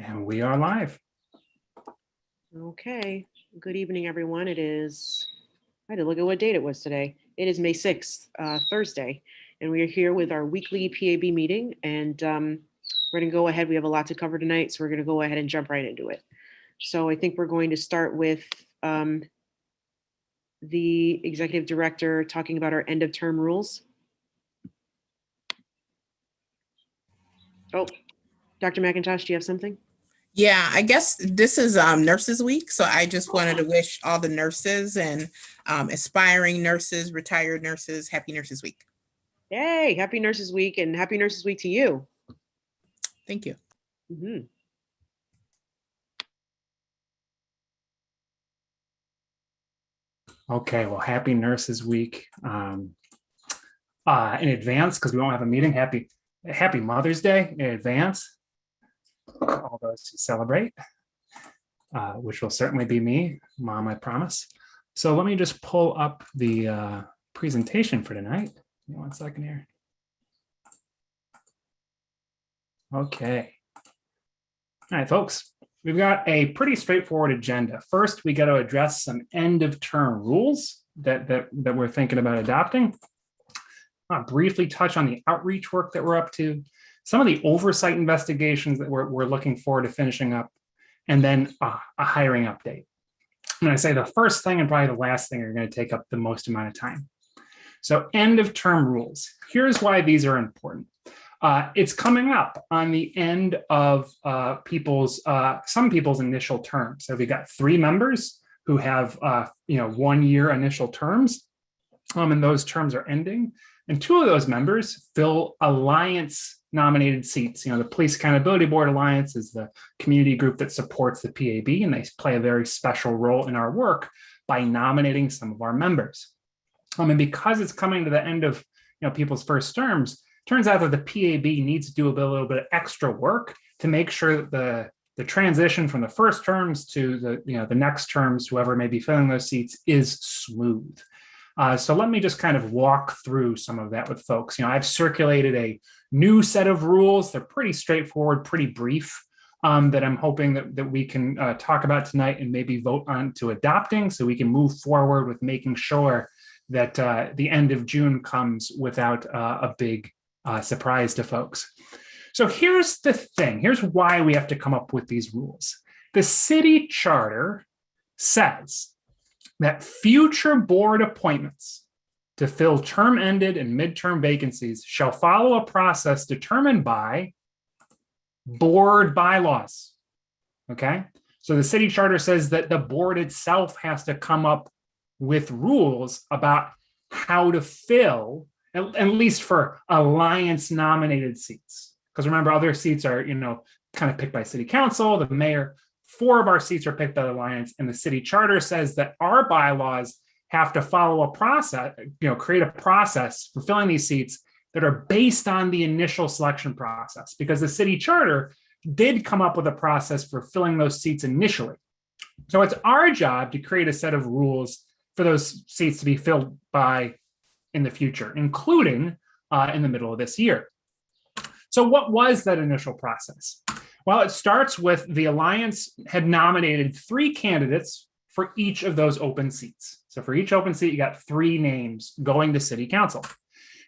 And we are live. Okay, good evening, everyone. It is, I had to look at what date it was today. It is May 6th, Thursday, and we are here with our weekly PAB meeting, and we're going to go ahead. We have a lot to cover tonight, so we're going to go ahead and jump right into it. So I think we're going to start with the executive director talking about our end of term rules. Oh, Dr. McIntosh, do you have something? Yeah, I guess this is Nurses Week, so I just wanted to wish all the nurses and aspiring nurses, retired nurses, Happy Nurses Week. Yay, Happy Nurses Week, and Happy Nurses Week to you. Thank you. Mm-hmm. Okay, well, happy Nurses Week in advance because we won't have a meeting. Happy Mother's Day in advance. All those who celebrate, which will certainly be me, Mom, I promise. So let me just pull up the presentation for tonight. Give me 1 second here. Okay. All right, folks. We've got a pretty straightforward agenda. First, we got to address some end of term rules that we're thinking about adopting. I'll briefly touch on the outreach work that we're up to, some of the oversight investigations that we're looking forward to finishing up, and then a hiring update. And I say the first thing and probably the last thing are going to take up the most amount of time. So end of term rules. Here's why these are important. It's coming up on the end of some people's initial term. So we've got 3 members who have 1 year initial terms, and those terms are ending. And 2 of those members fill alliance nominated seats. The Police Accountability Board Alliance is the community group that supports the PAB, and they play a very special role in our work by nominating some of our members. And because it's coming to the end of people's first terms, turns out that the PAB needs to do a little bit of extra work to make sure that the transition from the first terms to the next terms, whoever may be filling those seats, is smooth. So let me just kind of walk through some of that with folks. I've circulated a new set of rules. They're pretty straightforward, pretty brief, that I'm hoping that we can talk about tonight and maybe vote on to adopting so we can move forward with making sure that the end of June comes without a big surprise to folks. So here's the thing. Here's why we have to come up with these rules. The city charter says that future board appointments to fill term-ended and midterm vacancies shall follow a process determined by board bylaws. Okay? So the city charter says that the board itself has to come up with rules about how to fill, at least for alliance nominated seats. Because remember, other seats are, kind of picked by city council, the mayor. 4 of our seats are picked by the alliance, and the city charter says that our bylaws have to follow a process, create a process for filling these seats that are based on the initial selection process, because the city charter did come up with a process for filling those seats initially. So it's our job to create a set of rules for those seats to be filled by in the future, including in the middle of this year. So what was that initial process? Well, it starts with the Alliance had nominated 3 candidates for each of those open seats. So for each open seat, you got 3 names going to City Council.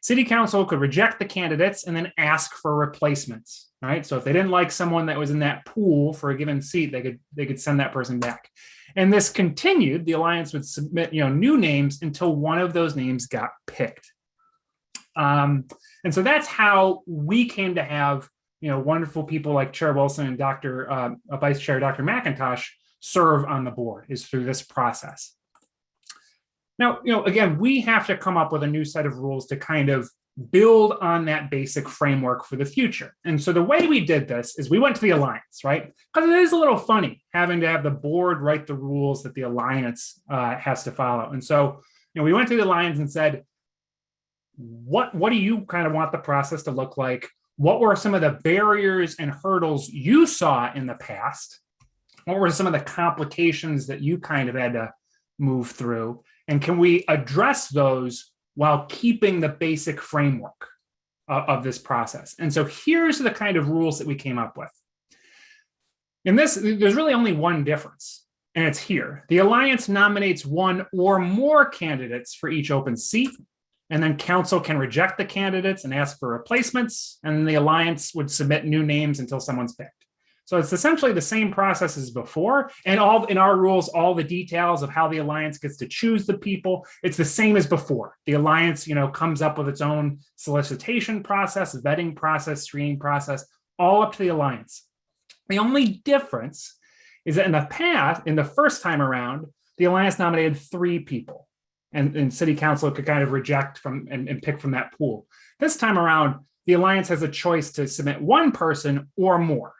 City Council could reject the candidates and then ask for replacements, right? So if they didn't like someone that was in that pool for a given seat, they could send that person back. And this continued. The Alliance would submit new names until one of those names got picked. And so that's how we came to have wonderful people like Chair Wilson and Vice Chair Dr. McIntosh serve on the board, is through this process. Now, again, we have to come up with a new set of rules to kind of build on that basic framework for the future. And so the way we did this is we went to the Alliance, right? Because it is a little funny having to have the board write the rules that the Alliance has to follow. And so, we went to the Alliance and said, what do you kind of want the process to look like? What were some of the barriers and hurdles you saw in the past? What were some of the complications that you kind of had to move through? And can we address those while keeping the basic framework of this process? And so here's the kind of rules that we came up with. In this, there's really only one difference, and it's here. The alliance nominates one or more candidates for each open seat, and then council can reject the candidates and ask for replacements, and the alliance would submit new names until someone's picked. So it's essentially the same process as before, and all in our rules, all the details of how the alliance gets to choose the people, it's the same as before. The alliance, comes up with its own solicitation process, vetting process, screening process, all up to the alliance. The only difference is that in the first time around, the alliance nominated 3 people, and city council could kind of reject from and pick from that pool. This time around, the alliance has a choice to submit 1 person or more.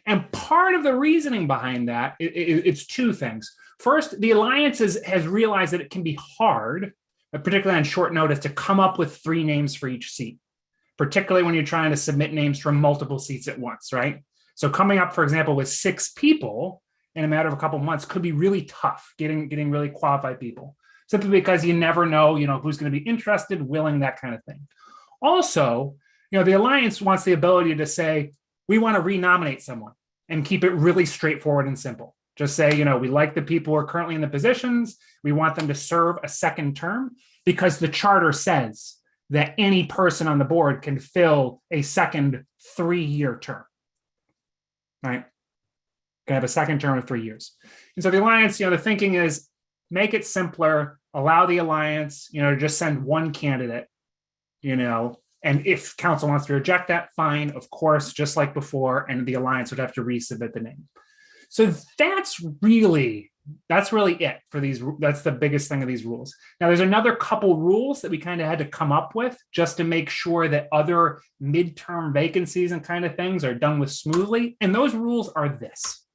And part of the reasoning behind that, it's 2 things. First, the alliance has realized that it can be hard, particularly on short notice, to come up with 3 names for each seat, particularly when you're trying to submit names from multiple seats at once, right? So coming up, for example, with 6 people in a matter of a couple of months could be really tough, getting really qualified people, simply because you never know, who's going to be interested, willing, that kind of thing. Also, the alliance wants the ability to say, we want to renominate someone and keep it really straightforward and simple. Just say, we like the people who are currently in the positions. We want them to serve a second term, because the charter says that any person on the board can fill a second 3-year term, right? Can have a second term of 3 years. And so the alliance, the thinking is make it simpler, allow the alliance, to just send 1 candidate, and if council wants to reject that, fine, of course, just like before, and the alliance would have to resubmit the name. So that's really it for these. That's the biggest thing of these rules. Now, there's another couple rules that we kind of had to come up with just to make sure that other midterm vacancies and kind of things are done with smoothly. And those rules are this.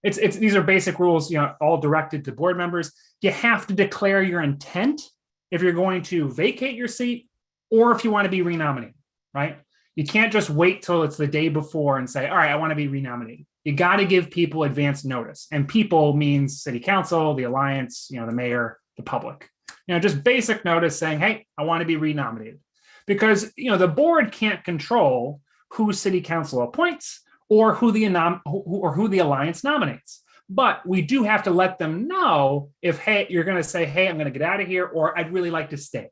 These are basic rules, all directed to board members. You have to declare your intent if you're going to vacate your seat, or if you want to be renominated, right? You can't just wait till it's the day before and say, all right, I want to be renominated. You got to give people advance notice. And people means city council, the alliance, the mayor, the public. Just basic notice saying, hey, I want to be renominated. Because, the board can't control who city council appoints or who the alliance nominates. But we do have to let them know if, hey, you're going to say, hey, I'm going to get out of here, or I'd really like to stay.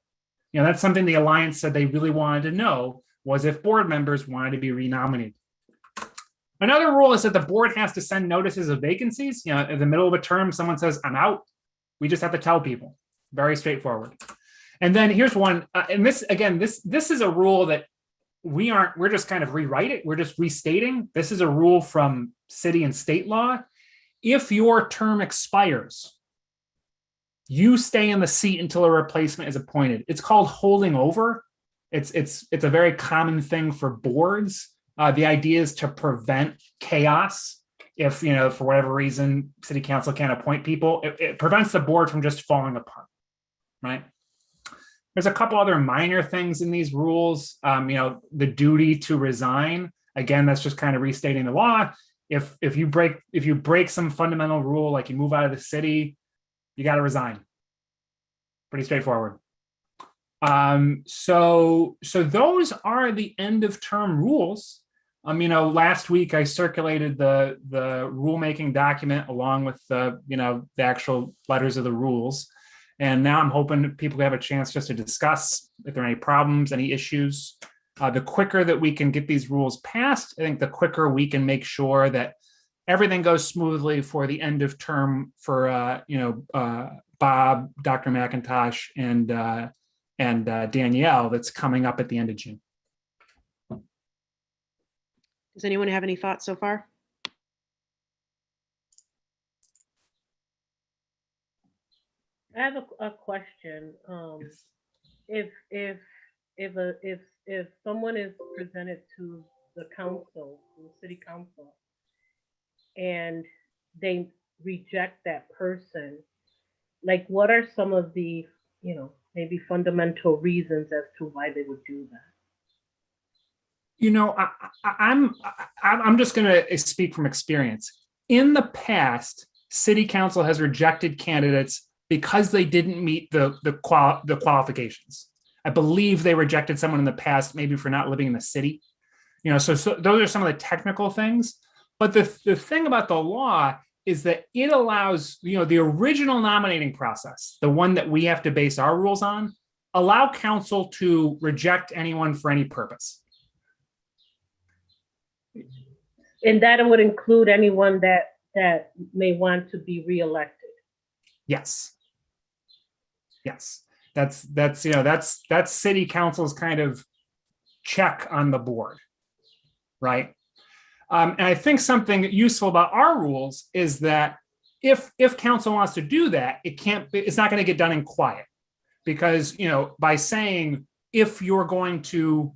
That's something the alliance said they really wanted to know, was if board members wanted to be renominated. Another rule is that the board has to send notices of vacancies. In the middle of a term, someone says, I'm out. We just have to tell people. Very straightforward. And then here's one, and this is a rule that we're just kind of rewriting. We're just restating. This is a rule from city and state law. If your term expires, you stay in the seat until a replacement is appointed. It's called holding over. It's a very common thing for boards. The idea is to prevent chaos. If, for whatever reason, city council can't appoint people, it prevents the board from just falling apart, right? There's a couple other minor things in these rules. The duty to resign. Again, that's just kind of restating the law. If you break some fundamental rule, like you move out of the city, you got to resign. Pretty straightforward. So those are the end of term rules. Last week I circulated the rulemaking document along with the actual letters of the rules. And now I'm hoping people have a chance just to discuss if there are any problems, any issues. The quicker that we can get these rules passed, I think the quicker we can make sure that everything goes smoothly for the end of term for Bob, Dr. McIntosh, and Danielle that's coming up at the end of June. Does anyone have any thoughts so far? I have a question. If someone is presented to the council, the city council, and they reject that person, like what are some of the, maybe fundamental reasons as to why they would do that? I'm just going to speak from experience. In the past, city council has rejected candidates because they didn't meet the qualifications. I believe they rejected someone in the past, maybe for not living in the city. So those are some of the technical things. But the thing about the law is that it allows, the original nominating process, the one that we have to base our rules on, allow council to reject anyone for any purpose. And that would include anyone that may want to be reelected. Yes. Yes. That's city council's kind of check on the board, right? And I think something useful about our rules is that if council wants to do that, it's not going to get done in quiet, because, by saying, if you want to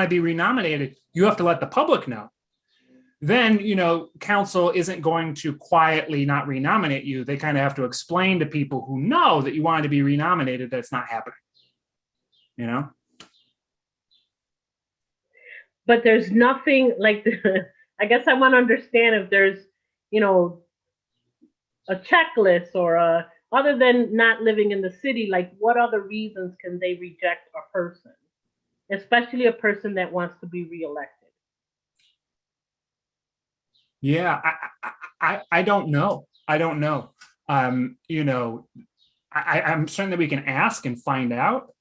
be renominated, you have to let the public know. Then, council isn't going to quietly not renominate you. They kind of have to explain to people who know that you wanted to be renominated that it's not happening, But there's nothing like, I guess I want to understand if there's, a checklist or other than not living in the city, like what other reasons can they reject a person, especially a person that wants to be reelected? Yeah, I don't know. I'm certain that we can ask and find out.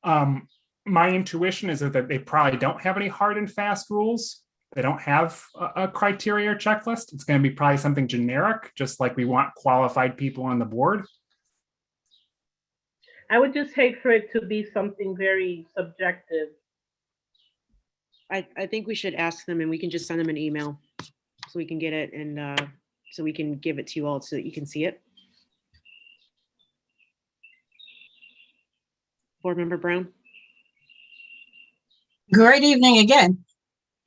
My intuition is that they probably don't have any hard and fast rules. They don't have a criteria or checklist. It's going to be probably something generic, just like we want qualified people on the board. I would just hate for it to be something very subjective. I think we should ask them, and we can just send them an email so we can get it, and so we can give it to you all so that you can see it. Board Member Brown? Great evening again.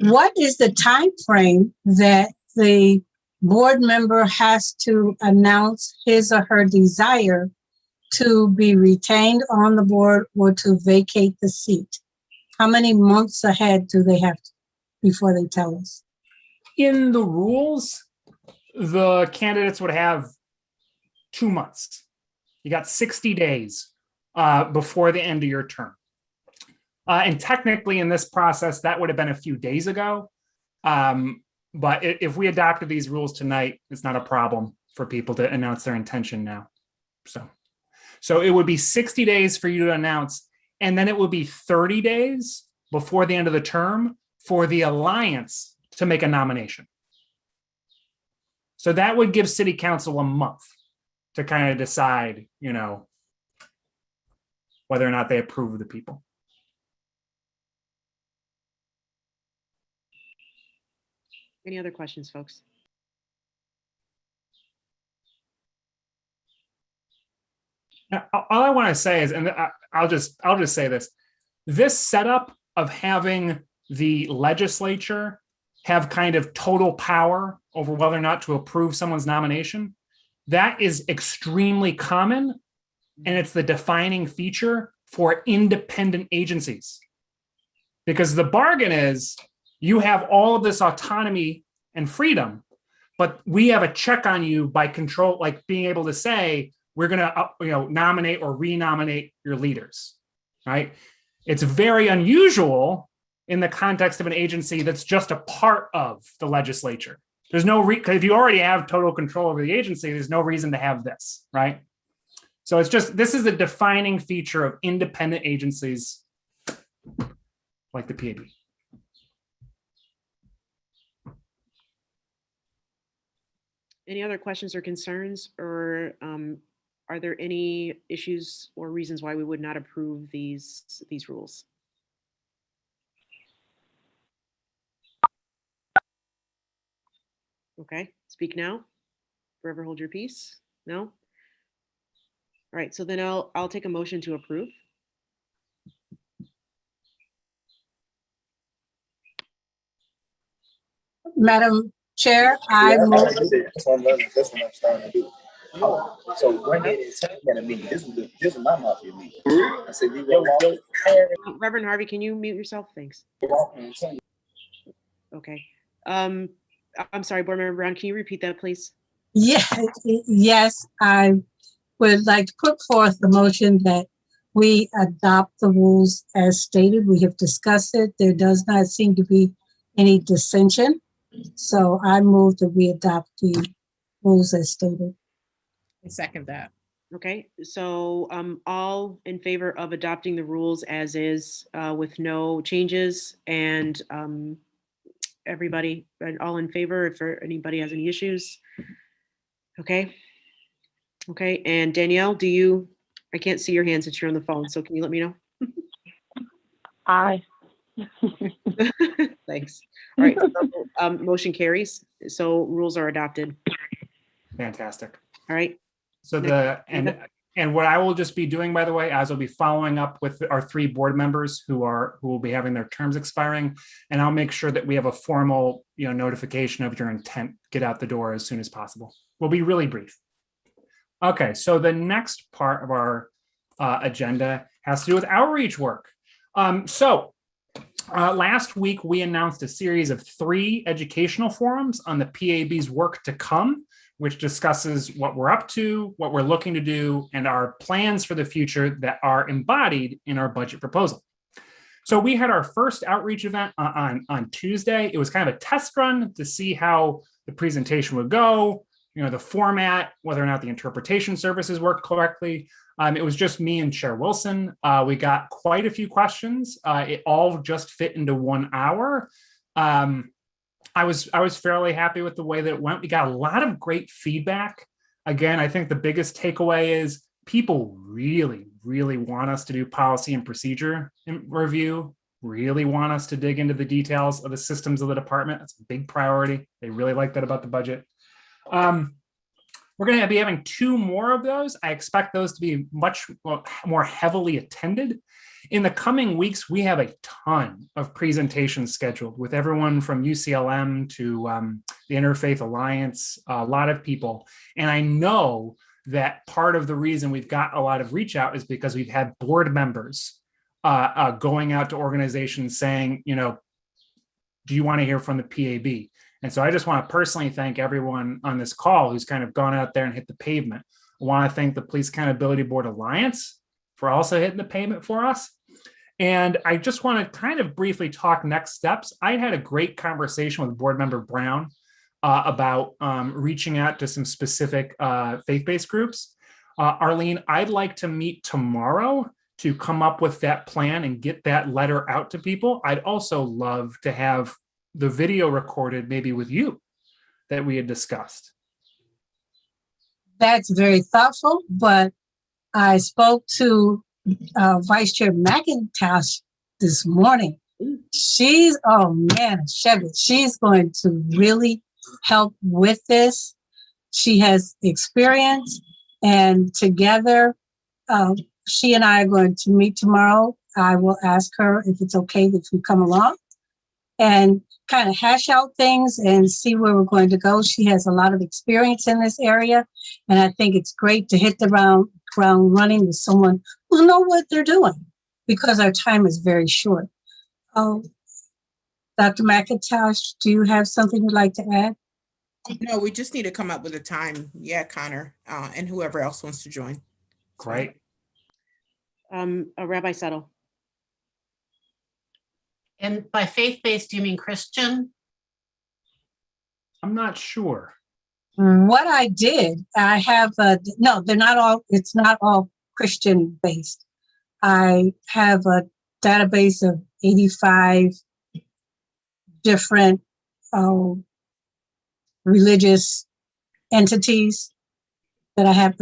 What is the time frame that the board member has to announce his or her desire to be retained on the board or to vacate the seat? How many months ahead do they have to, before they tell us? In the rules, the candidates would have 2 months. You got 60 days before the end of your term. And technically in this process, that would have been a few days ago. But if we adopted these rules tonight, it's not a problem for people to announce their intention now. So it would be 60 days for you to announce, and then it would be 30 days before the end of the term for the alliance to make a nomination. So that would give city council a month to kind of decide, whether or not they approve of the people. Any other questions, folks? Now, all I want to say is, and I'll just say this setup of having the legislature have kind of total power over whether or not to approve someone's nomination, that is extremely common, and it's the defining feature for independent agencies. Because the bargain is, you have all of this autonomy and freedom, but we have a check on you by control, like being able to say, we're going to nominate or renominate your leaders, right? It's very unusual in the context of an agency that's just a part of the legislature. There's no if you already have total control over the agency, there's no reason to have this, right? So this is a defining feature of independent agencies like the PAB. Any other questions or concerns, or are there any issues or reasons why we would not approve these rules? Okay, speak now. Forever hold your peace. No? All right, so then I'll take a motion to approve. Madam Chair, I move. That's what I'm starting to do. So bring it in a meeting. This is my mafia meeting. I said, Reverend Harvey, can you mute yourself? Thanks. Okay. I'm sorry, Board Member Brown, can you repeat that, please? Yes, I would like to put forth the motion that we adopt the rules as stated. We have discussed it. There does not seem to be any dissension. So I move that we adopt the rules as stated. I second that. Okay, so all in favor of adopting the rules as is with no changes, and everybody, all in favor if anybody has any issues? Okay. Okay, and Danielle, I can't see your hand since you're on the phone, so can you let me know? Aye. Thanks. All right, so, motion carries, so rules are adopted. Fantastic. All right, So and what I will just be doing, by the way, as I'll be following up with our 3 board members who will be having their terms expiring, and I'll make sure that we have a formal, notification of your intent, get out the door as soon as possible. We'll be really brief. Okay, so the next part of our agenda has to do with outreach work. Last week we announced a series of 3 educational forums on the PAB's work to come, which discusses what we're up to, what we're looking to do, and our plans for the future that are embodied in our budget proposal. So we had our first outreach event on Tuesday. It was kind of a test run to see how the presentation would go, the format, whether or not the interpretation services worked correctly. It was just me and Chair Wilson. We got quite a few questions. It all just fit into 1 hour. I was fairly happy with the way that it went. We got a lot of great feedback. Again, I think the biggest takeaway is people really, really want us to do policy and procedure review, really want us to dig into the details of the systems of the department. That's a big priority. They really like that about the budget. We're going to be having 2 more of those. I expect those to be much more heavily attended. In the coming weeks, we have a ton of presentations scheduled with everyone from UCLM to the Interfaith Alliance, a lot of people. And I know that part of the reason we've got a lot of reach out is because we've had board members going out to organizations saying, do you want to hear from the PAB? And so I just want to personally thank everyone on this call who's kind of gone out there and hit the pavement. I want to thank the Police Accountability Board Alliance for also hitting the pavement for us. And I just want to kind of briefly talk next steps. I had a great conversation with Board Member Brown about reaching out to some specific faith-based groups. Arlene, I'd like to meet tomorrow to come up with that plan and get that letter out to people. I'd also love to have the video recorded, maybe with you, that we had discussed. That's very thoughtful, but I spoke to Vice Chair McIntosh this morning. She's going to really help with this. She has experience, and together, she and I are going to meet tomorrow. I will ask her if it's okay if we come along and kind of hash out things and see where we're going to go. She has a lot of experience in this area, and I think it's great to hit the ground running with someone who knows what they're doing, because our time is very short. Dr. McIntosh, do you have something you'd like to add? No, we just need to come up with a time. Yeah, Connor, and whoever else wants to join. Great. Rabbi Settle. And by faith-based, do you mean Christian? I'm not sure. What I did, I have, no, they're not all, it's not all Christian based. I have a database of 85 different religious entities that I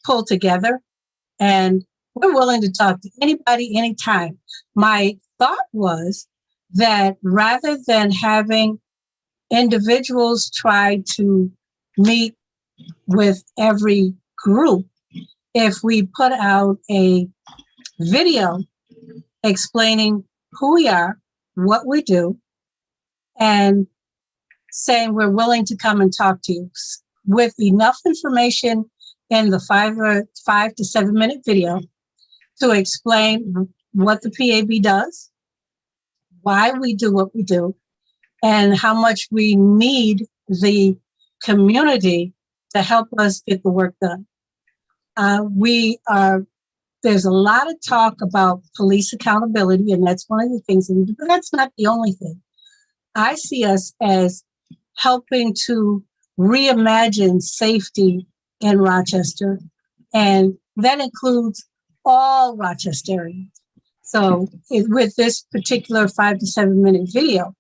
pulled together, and we're willing to talk to anybody, anytime. My thought was that rather than having individuals try to meet with every group, if we put out a video explaining who we are, what we do, and saying we're willing to come and talk to you with enough information in the 5 to 7 minute video to explain what the PAB does, why we do what we do, and how much we need the community to help us get the work done. There's a lot of talk about police accountability, and that's one of the things that we do, but that's not the only thing. I see us as helping to reimagine safety in Rochester. And that includes all Rochesterians. So with this particular 5 to 7 minute video,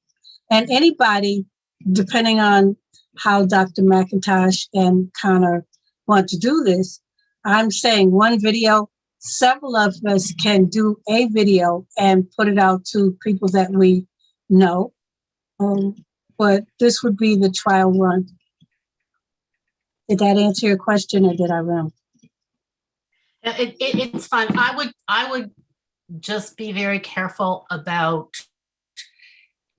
and anybody, depending on how Dr. McIntosh and Connor want to do this, I'm saying one video, several of us can do a video and put it out to people that we know. But this would be the trial run. Did that answer your question, or did I run? It's fine. I would just be very careful about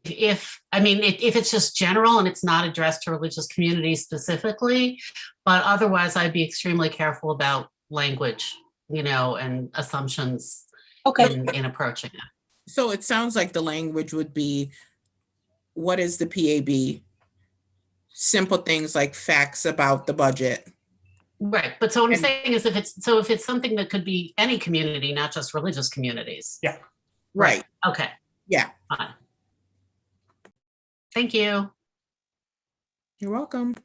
if it's just general and it's not addressed to religious communities specifically, but otherwise I'd be extremely careful about language, and assumptions in approaching it. So it sounds like the language would be, what is the PAB? Simple things like facts about the budget. Right. But so what I'm saying is if it's something that could be any community, not just religious communities. Yeah. Right. Okay. Yeah. Fine. Thank you. You're welcome.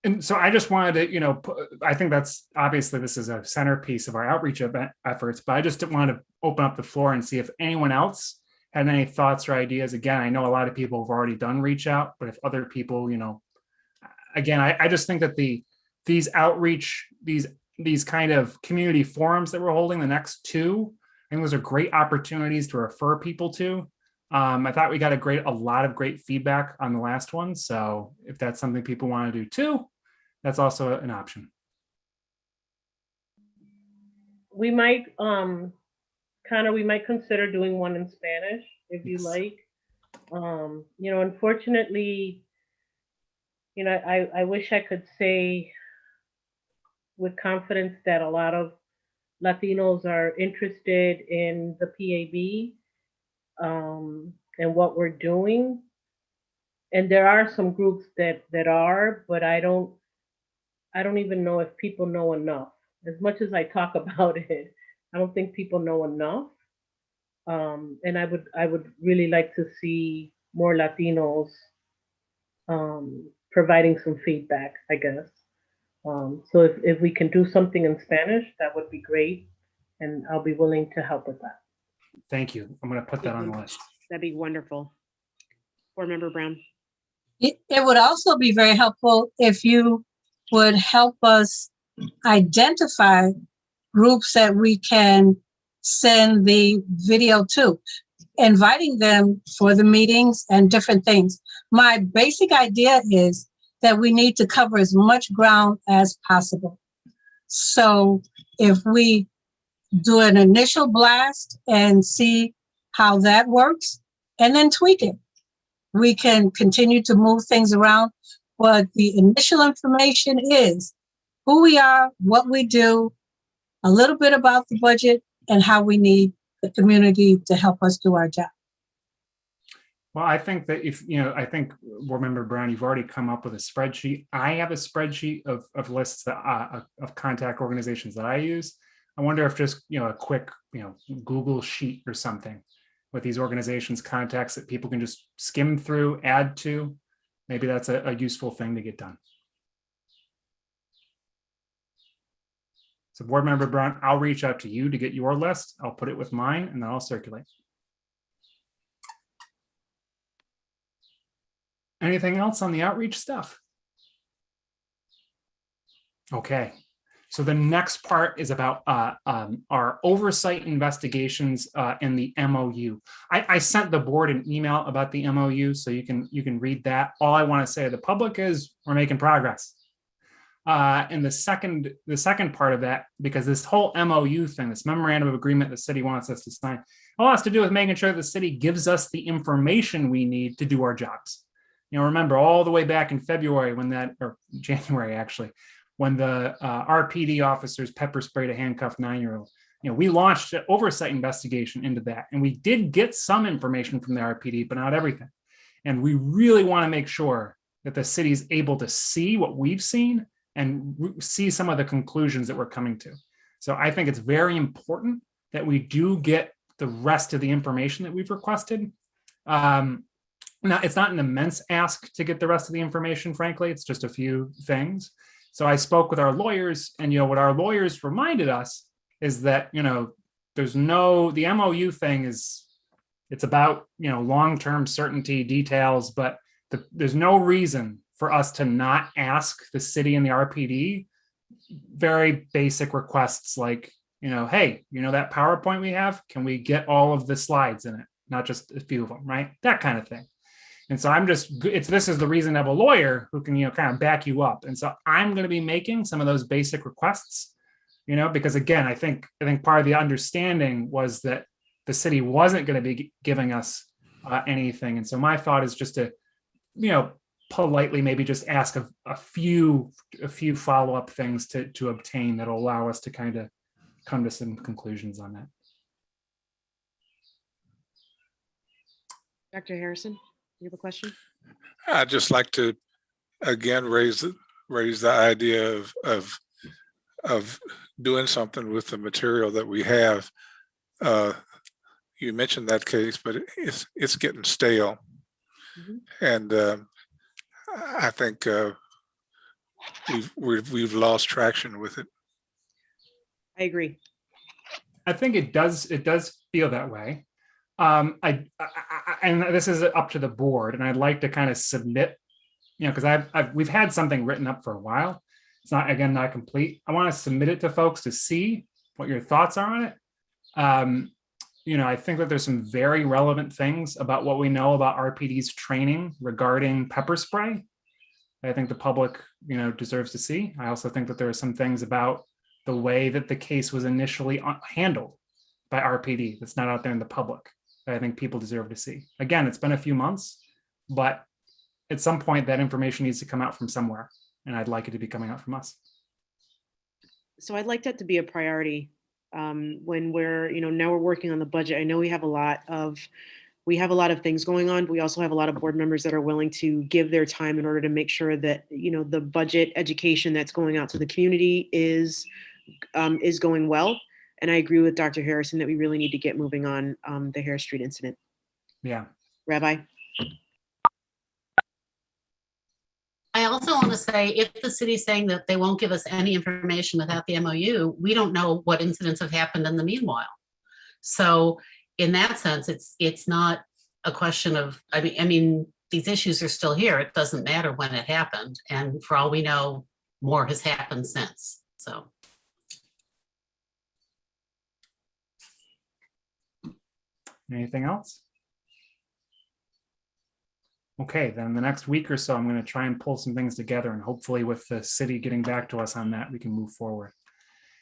And so I just wanted to, I think that's obviously this is a centerpiece of our outreach efforts, but I just want to open up the floor and see if anyone else had any thoughts or ideas. Again, I know a lot of people have already done reach out, but if other people, again, I just think that these outreach, these kind of community forums that we're holding, the next two, I think those are great opportunities to refer people to. I thought we got a lot of great feedback on the last one. So if that's something people want to do too, that's also an option. We might, we might consider doing one in Spanish if you like. Unfortunately, I wish I could say with confidence that a lot of Latinos are interested in the PAB and what we're doing. And there are some groups that are, but I don't even know if people know enough. As much as I talk about it, I don't think people know enough. And I would really like to see more Latinos providing some feedback, I guess. So if we can do something in Spanish, that would be great. And I'll be willing to help with that. Thank you. I'm going to put that on the list. That'd be wonderful. Board Member Brown. It would also be very helpful if you would help us identify groups that we can send the video to, inviting them for the meetings and different things. My basic idea is that we need to cover as much ground as possible. So if we do an initial blast and see how that works and then tweak it, we can continue to move things around. But the initial information is who we are, what we do, a little bit about the budget, and how we need the community to help us do our job. Well, I think that I think Board Member Brown, you've already come up with a spreadsheet. I have a spreadsheet of lists of contact organizations that I use. I wonder if just, a quick, Google sheet or something with these organizations' contacts that people can just skim through, add to, maybe that's a useful thing to get done. So Board Member Brown, I'll reach out to you to get your list. I'll put it with mine and then I'll circulate. Anything else on the outreach stuff? Okay. So the next part is about our oversight investigations in the MOU. I sent the board an email about the MOU, so you can read that. All I want to say to the public is we're making progress. And the second part of that, because this whole MOU thing, this memorandum of agreement the city wants us to sign, all has to do with making sure the city gives us the information we need to do our jobs. Remember all the way back in February or January actually, when the RPD officers pepper sprayed a handcuffed 9-year-old. We launched an oversight investigation into that, and we did get some information from the RPD, but not everything. And we really want to make sure that the city is able to see what we've seen and see some of the conclusions that we're coming to. So I think it's very important that we do get the rest of the information that we've requested. it's not an immense ask to get the rest of the information, frankly. It's just a few things. So I spoke with our lawyers, and what our lawyers reminded us is that there's the MOU thing it's about long-term certainty details, but there's no reason for us to not ask the city and the RPD very basic requests like, hey, that PowerPoint we have, can we get all of the slides in it? Not just a few of them, right? That kind of thing. And so this is the reason to have a lawyer who can, kind of back you up. And so I'm going to be making some of those basic requests, because again, I think part of the understanding was that the city wasn't going to be giving us anything. And so my thought is just to, politely maybe just ask a few follow-up things to obtain that'll allow us to kind of come to some conclusions on that. Dr. Harrison, you have a question? I'd just like to again raise the idea of doing something with the material that we have. You mentioned that case, but it's getting stale, and I think we've lost traction with it. I agree. I think it does feel that way. And this is up to the board, and I'd like to kind of submit, because we've had something written up for a while. It's not complete. I want to submit it to folks to see what your thoughts are on it. I think that there's some very relevant things about what we know about RPD's training regarding pepper spray. I think the public, deserves to see. I also think that there are some things about the way that the case was initially handled by RPD that's not out there in the public that I think people deserve to see. Again, it's been a few months, but at some point that information needs to come out from somewhere, and I'd like it to be coming out from us. So I'd like that to be a priority when we're, now we're working on the budget. I know we have a lot of things going on. But we also have a lot of board members that are willing to give their time in order to make sure that, the budget education that's going out to the community is going well. And I agree with Dr. Harrison that we really need to get moving on the Harris Street incident. Yeah. Rabbi? I also want to say, if the city's saying that they won't give us any information without the MOU, we don't know what incidents have happened in the meanwhile. So in that sense, it's not a question of, I mean, these issues are still here. It doesn't matter when it happened. And for all we know, more has happened since. So. Anything else? Okay, then the next week or so, I'm going to try and pull some things together, and hopefully with the city getting back to us on that, we can move forward.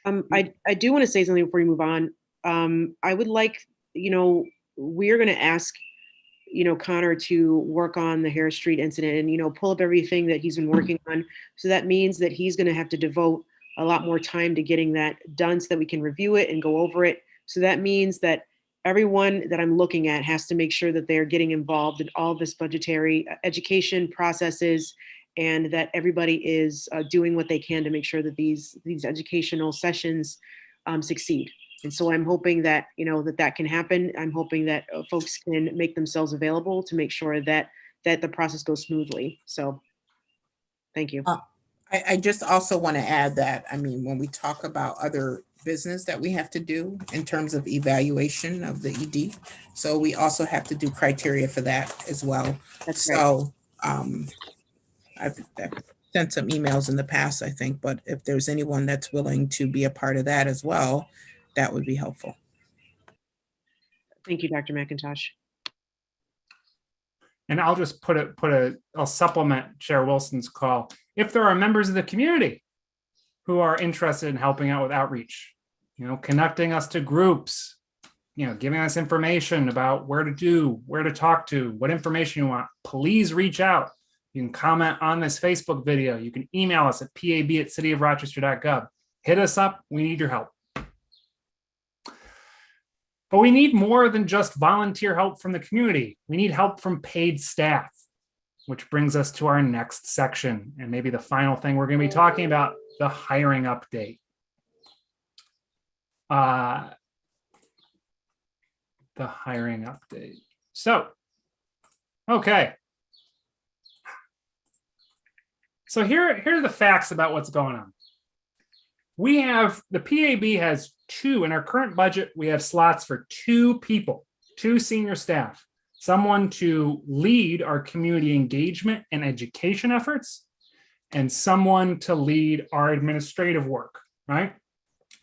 I do want to say something before you move on. I would like, we're going to ask, Connor to work on the Harris Street incident and, pull up everything that he's been working on. So that means that he's going to have to devote a lot more time to getting that done so that we can review it and go over it. So that means that everyone that I'm looking at has to make sure that they're getting involved in all this budgetary education processes, and that everybody is doing what they can to make sure that these educational sessions succeed. And so I'm hoping that, that can happen. I'm hoping that folks can make themselves available to make sure that the process goes smoothly. So thank you. I just also want to add that, when we talk about other business that we have to do in terms of evaluation of the ED, so we also have to do criteria for that as well. That's right. So I've sent some emails in the past, I think, but if there's anyone that's willing to be a part of that as well, that would be helpful. Thank you, Dr. McIntosh. And I'll just I'll supplement Chair Wilson's call. If there are members of the community who are interested in helping out with outreach, connecting us to groups, giving us information about where to talk to, what information you want, please reach out. You can comment on this Facebook video. You can email us at pab@cityofrochester.gov. Hit us up. We need your help. But we need more than just volunteer help from the community. We need help from paid staff, which brings us to our next section, and maybe the final thing we're going to be talking about, the hiring update. The hiring update. So, Okay. So here are the facts about what's going on. We have, the PAB has two, in our current budget, we have slots for two people, two senior staff, someone to lead our community engagement and education efforts, and someone to lead our administrative work, right?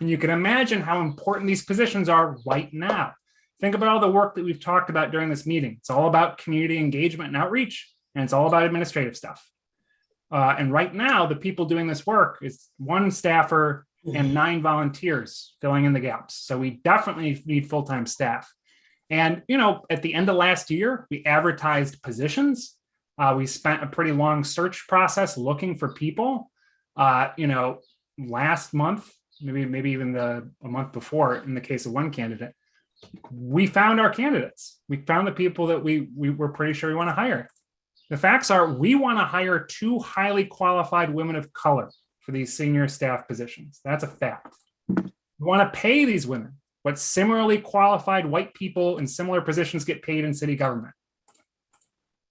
And you can imagine how important these positions are right now. Think about all the work that we've talked about during this meeting. It's all about community engagement and outreach, and it's all about administrative stuff. And right now, the people doing this work is one staffer and 9 volunteers filling in the gaps. So we definitely need full-time staff. And, you know, at the end of last year, we advertised positions. We spent a pretty long search process looking for people. You know, last month, maybe even a month before, in the case of one candidate, we found our candidates. We found the people that we were pretty sure we want to hire. The facts are we want to hire 2 highly qualified women of color for these senior staff positions. That's a fact. We want to pay these women what similarly qualified white people in similar positions get paid in city government.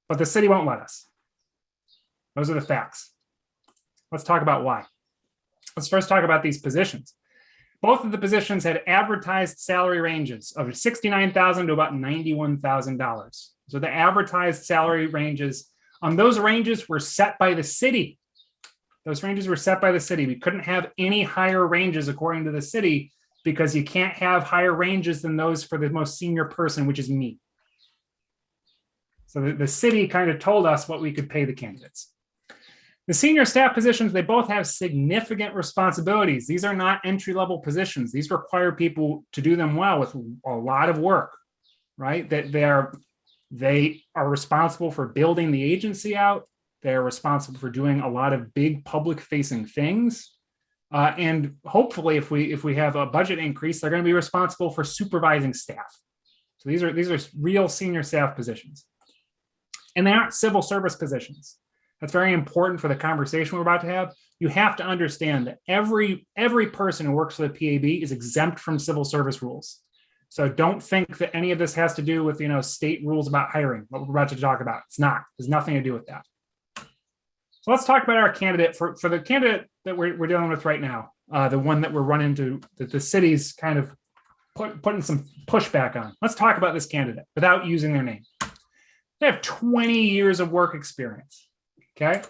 But the city won't let us. Those are the facts. Let's talk about why. Let's first talk about these positions. Both of the positions had advertised salary ranges of $69,000 to about $91,000. So the advertised salary ranges, those ranges were set by the city. Those ranges were set by the city. We couldn't have any higher ranges according to the city because you can't have higher ranges than those for the most senior person, which is me. So the city kind of told us what we could pay the candidates. The senior staff positions, they both have significant responsibilities. These are not entry-level positions. These require people to do them well with a lot of work, right? That they are responsible for building the agency out. They're responsible for doing a lot of big public-facing things. And hopefully, if we have a budget increase, they're going to be responsible for supervising staff. So these are real senior staff positions. And they aren't civil service positions. That's very important for the conversation we're about to have. You have to understand that every person who works for the PAB is exempt from civil service rules. So don't think that any of this has to do with, you know, state rules about hiring, what we're about to talk about. It's not. There's nothing to do with that. So let's talk about our candidate. For the candidate that we're dealing with right now, the one that we're running into, that the city's kind of putting some pushback on. Let's talk about this candidate without using their name. They have 20 years of work experience. Okay,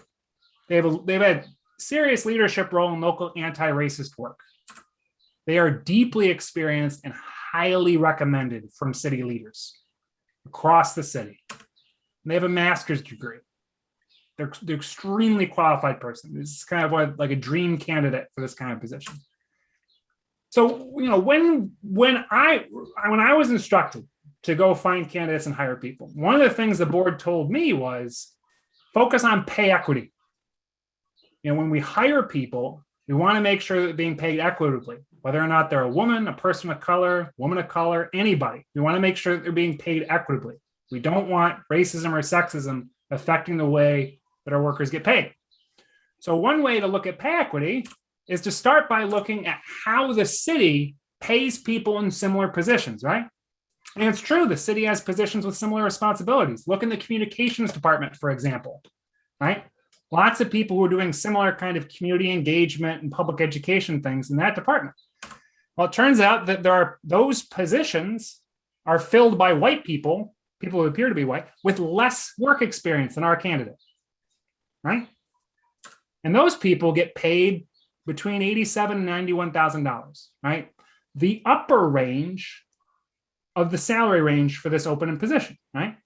they've had serious leadership role in local anti-racist work. They are deeply experienced and highly recommended from city leaders across the city. And they have a master's degree. They're extremely qualified person. This is kind of like a dream candidate for this kind of position. So, you know, when I was instructed to go find candidates and hire people, one of the things the board told me was, focus on pay equity. You know, when we hire people, we want to make sure that they're being paid equitably, whether or not they're a woman, a person of color, woman of color, anybody. We want to make sure that they're being paid equitably. We don't want racism or sexism affecting the way that our workers get paid. So one way to look at pay equity is to start by looking at how the city pays people in similar positions, right? And it's true, the city has positions with similar responsibilities. Look in the communications department, for example, right? Lots of people who are doing similar kind of community engagement and public education things in that department. Well, it turns out that those positions are filled by white people who appear to be white, with less work experience than our candidate, right? And those people get paid between $87,000 and $91,000, right? The upper range of the salary range for this open position, right?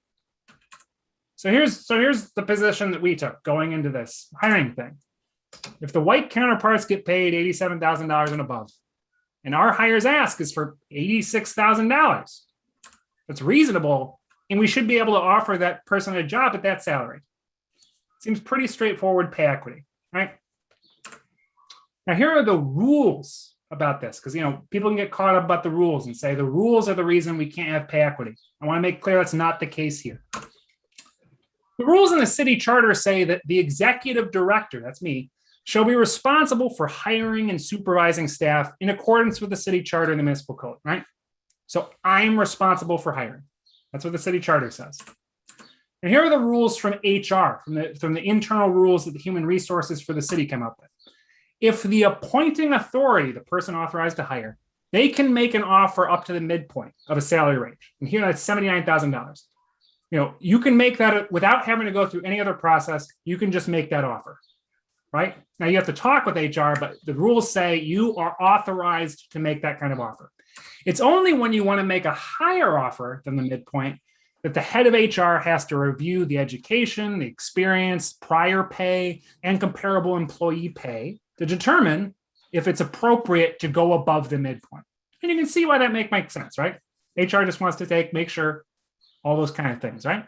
So here's the position that we took going into this hiring thing. If the white counterparts get paid $87,000 and above, and our hires ask is for $86,000, that's reasonable, and we should be able to offer that person a job at that salary. Seems pretty straightforward pay equity, right? Now here are the rules about this, because, you know, people can get caught up about the rules and say the rules are the reason we can't have pay equity. I want to make clear that's not the case here. The rules in the city charter say that the executive director, that's me, shall be responsible for hiring and supervising staff in accordance with the city charter and the municipal code, right? So I'm responsible for hiring. That's what the city charter says. And here are the rules from HR, from the internal rules that the human resources for the city come up with. If the appointing authority, the person authorized to hire, they can make an offer up to the midpoint of a salary range. And here that's $79,000. You can make that without having to go through any other process. You can just make that offer, right? Now you have to talk with HR, but the rules say you are authorized to make that kind of offer. It's only when you want to make a higher offer than the midpoint that the head of HR has to review the education, the experience, prior pay, and comparable employee pay to determine if it's appropriate to go above the midpoint. And you can see why that makes sense, right? HR just wants to make sure all those kind of things, right?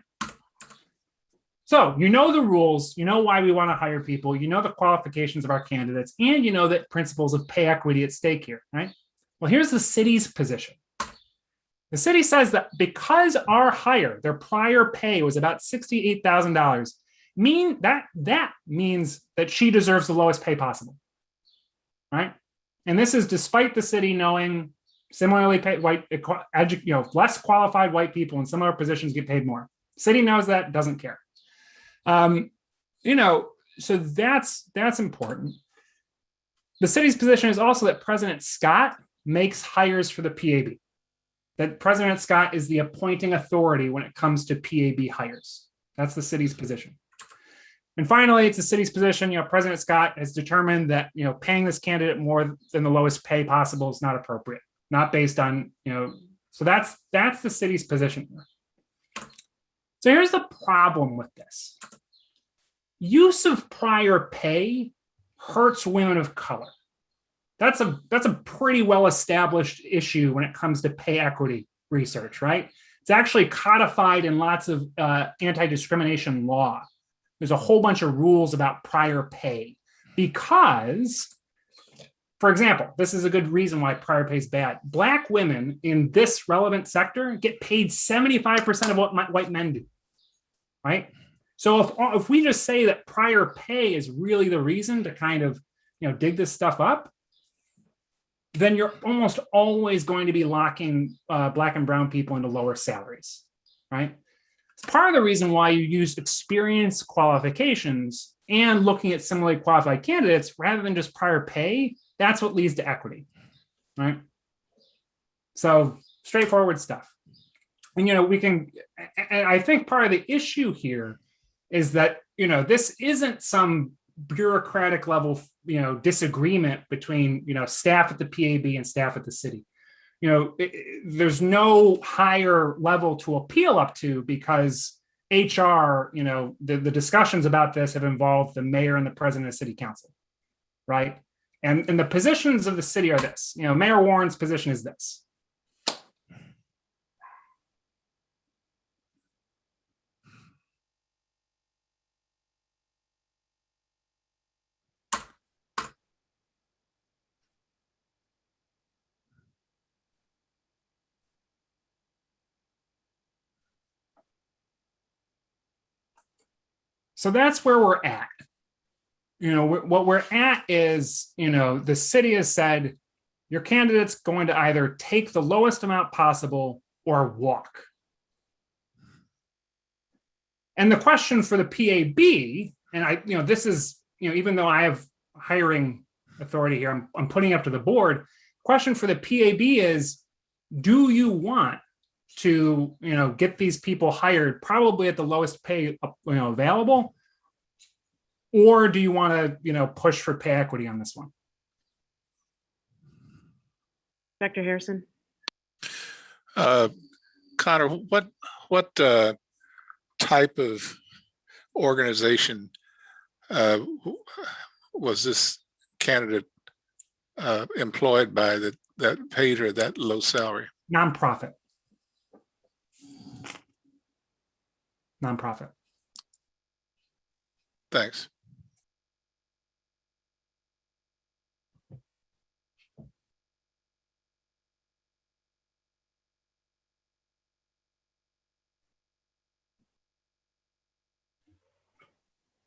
So you know the rules, you know why we want to hire people, you know the qualifications of our candidates, and you know that principles of pay equity at stake here, right? Well, here's the city's position. The city says that because our hire, their prior pay was about $68,000, that means that she deserves the lowest pay possible, right? And this is despite the city knowing similarly paid less qualified white people in similar positions get paid more. City knows that, doesn't care. So that's important. The city's position is also that President Scott makes hires for the PAB. That President Scott is the appointing authority when it comes to PAB hires. That's the city's position. And finally, it's the city's position, President Scott has determined that, paying this candidate more than the lowest pay possible is not appropriate, not based on, so that's the city's position. So here's the problem with this. Use of prior pay hurts women of color. That's a pretty well-established issue when it comes to pay equity research, right? It's actually codified in lots of anti-discrimination law. There's a whole bunch of rules about prior pay because, for example, this is a good reason why prior pay is bad. Black women in this relevant sector get paid 75% of what white men do, right? So if we just say that prior pay is really the reason to kind of, dig this stuff up, then you're almost always going to be locking Black and brown people into lower salaries, right? It's part of the reason why you use experience qualifications and looking at similarly qualified candidates rather than just prior pay. That's what leads to equity, right? So straightforward stuff. And, I think part of the issue here is that, this isn't some bureaucratic level, disagreement between, staff at the PAB and staff at the city. There's no higher level to appeal up to because HR, the discussions about this have involved the mayor and the president of city council, right? And the positions of the city are this, Mayor Warren's position is this. So that's where we're at. What we're at is, the city has said your candidate's going to either take the lowest amount possible or walk. And the question for the PAB, and this is, even though I have hiring authority here, I'm putting up to the board. Question for the PAB is, do you want to get these people hired probably at the lowest pay available, or do you want to push for pay equity on this one? Dr. Harrison? Connor, what type of organization was this candidate employed by that paid her that low salary? Nonprofit. Thanks.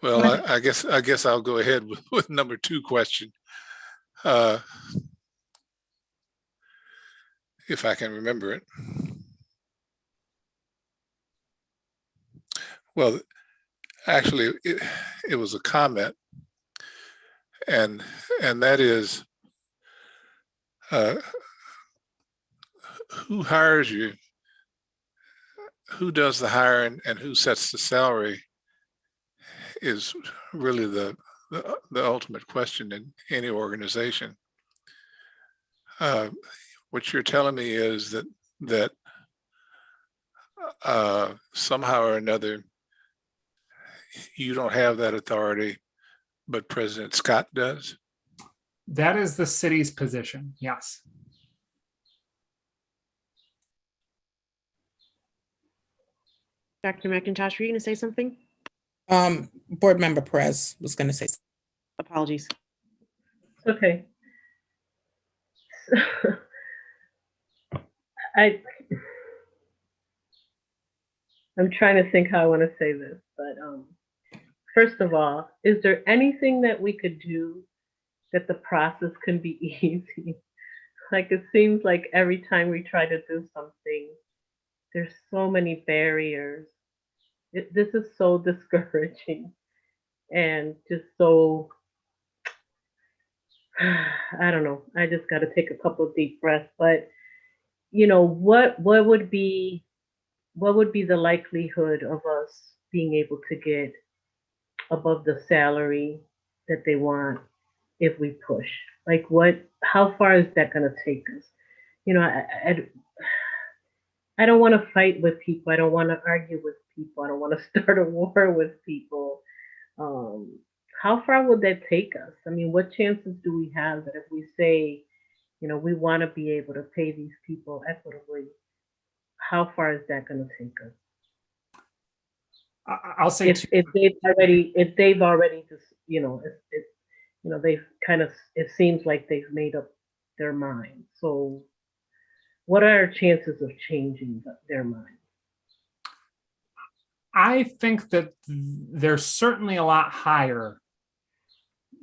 Well, I guess I'll go ahead with number 2 question. If I can remember it. Well, actually, it was a comment, and that is, who hires you, who does the hiring, and who sets the salary is really the ultimate question in any organization. What you're telling me is that somehow or another you don't have that authority, but President Scott does. That is the city's position. Yes. Dr. McIntosh, were you going to say something? Board Member Perez was going to say something. Apologies. Okay. I'm trying to think how I want to say this, but first of all, is there anything that we could do that the process can be easy? Like, it seems like every time we try to do something, there's so many barriers. This is so discouraging and just so, I don't know. I just got to take a couple of deep breaths. But you know, what would be the likelihood of us being able to get above the salary that they want if we push? Like, how far is that going to take us? You know, I don't want to fight with people. I don't want to argue with people. I don't want to start a war with people. How far would that take us? I mean, what chances do we have that if we say, you know, we want to be able to pay these people equitably, how far is that going to take us? I'll say if they've already just, you know, they've kind of, it seems like they've made up their mind. So what are our chances of changing their mind? I think that they're certainly a lot higher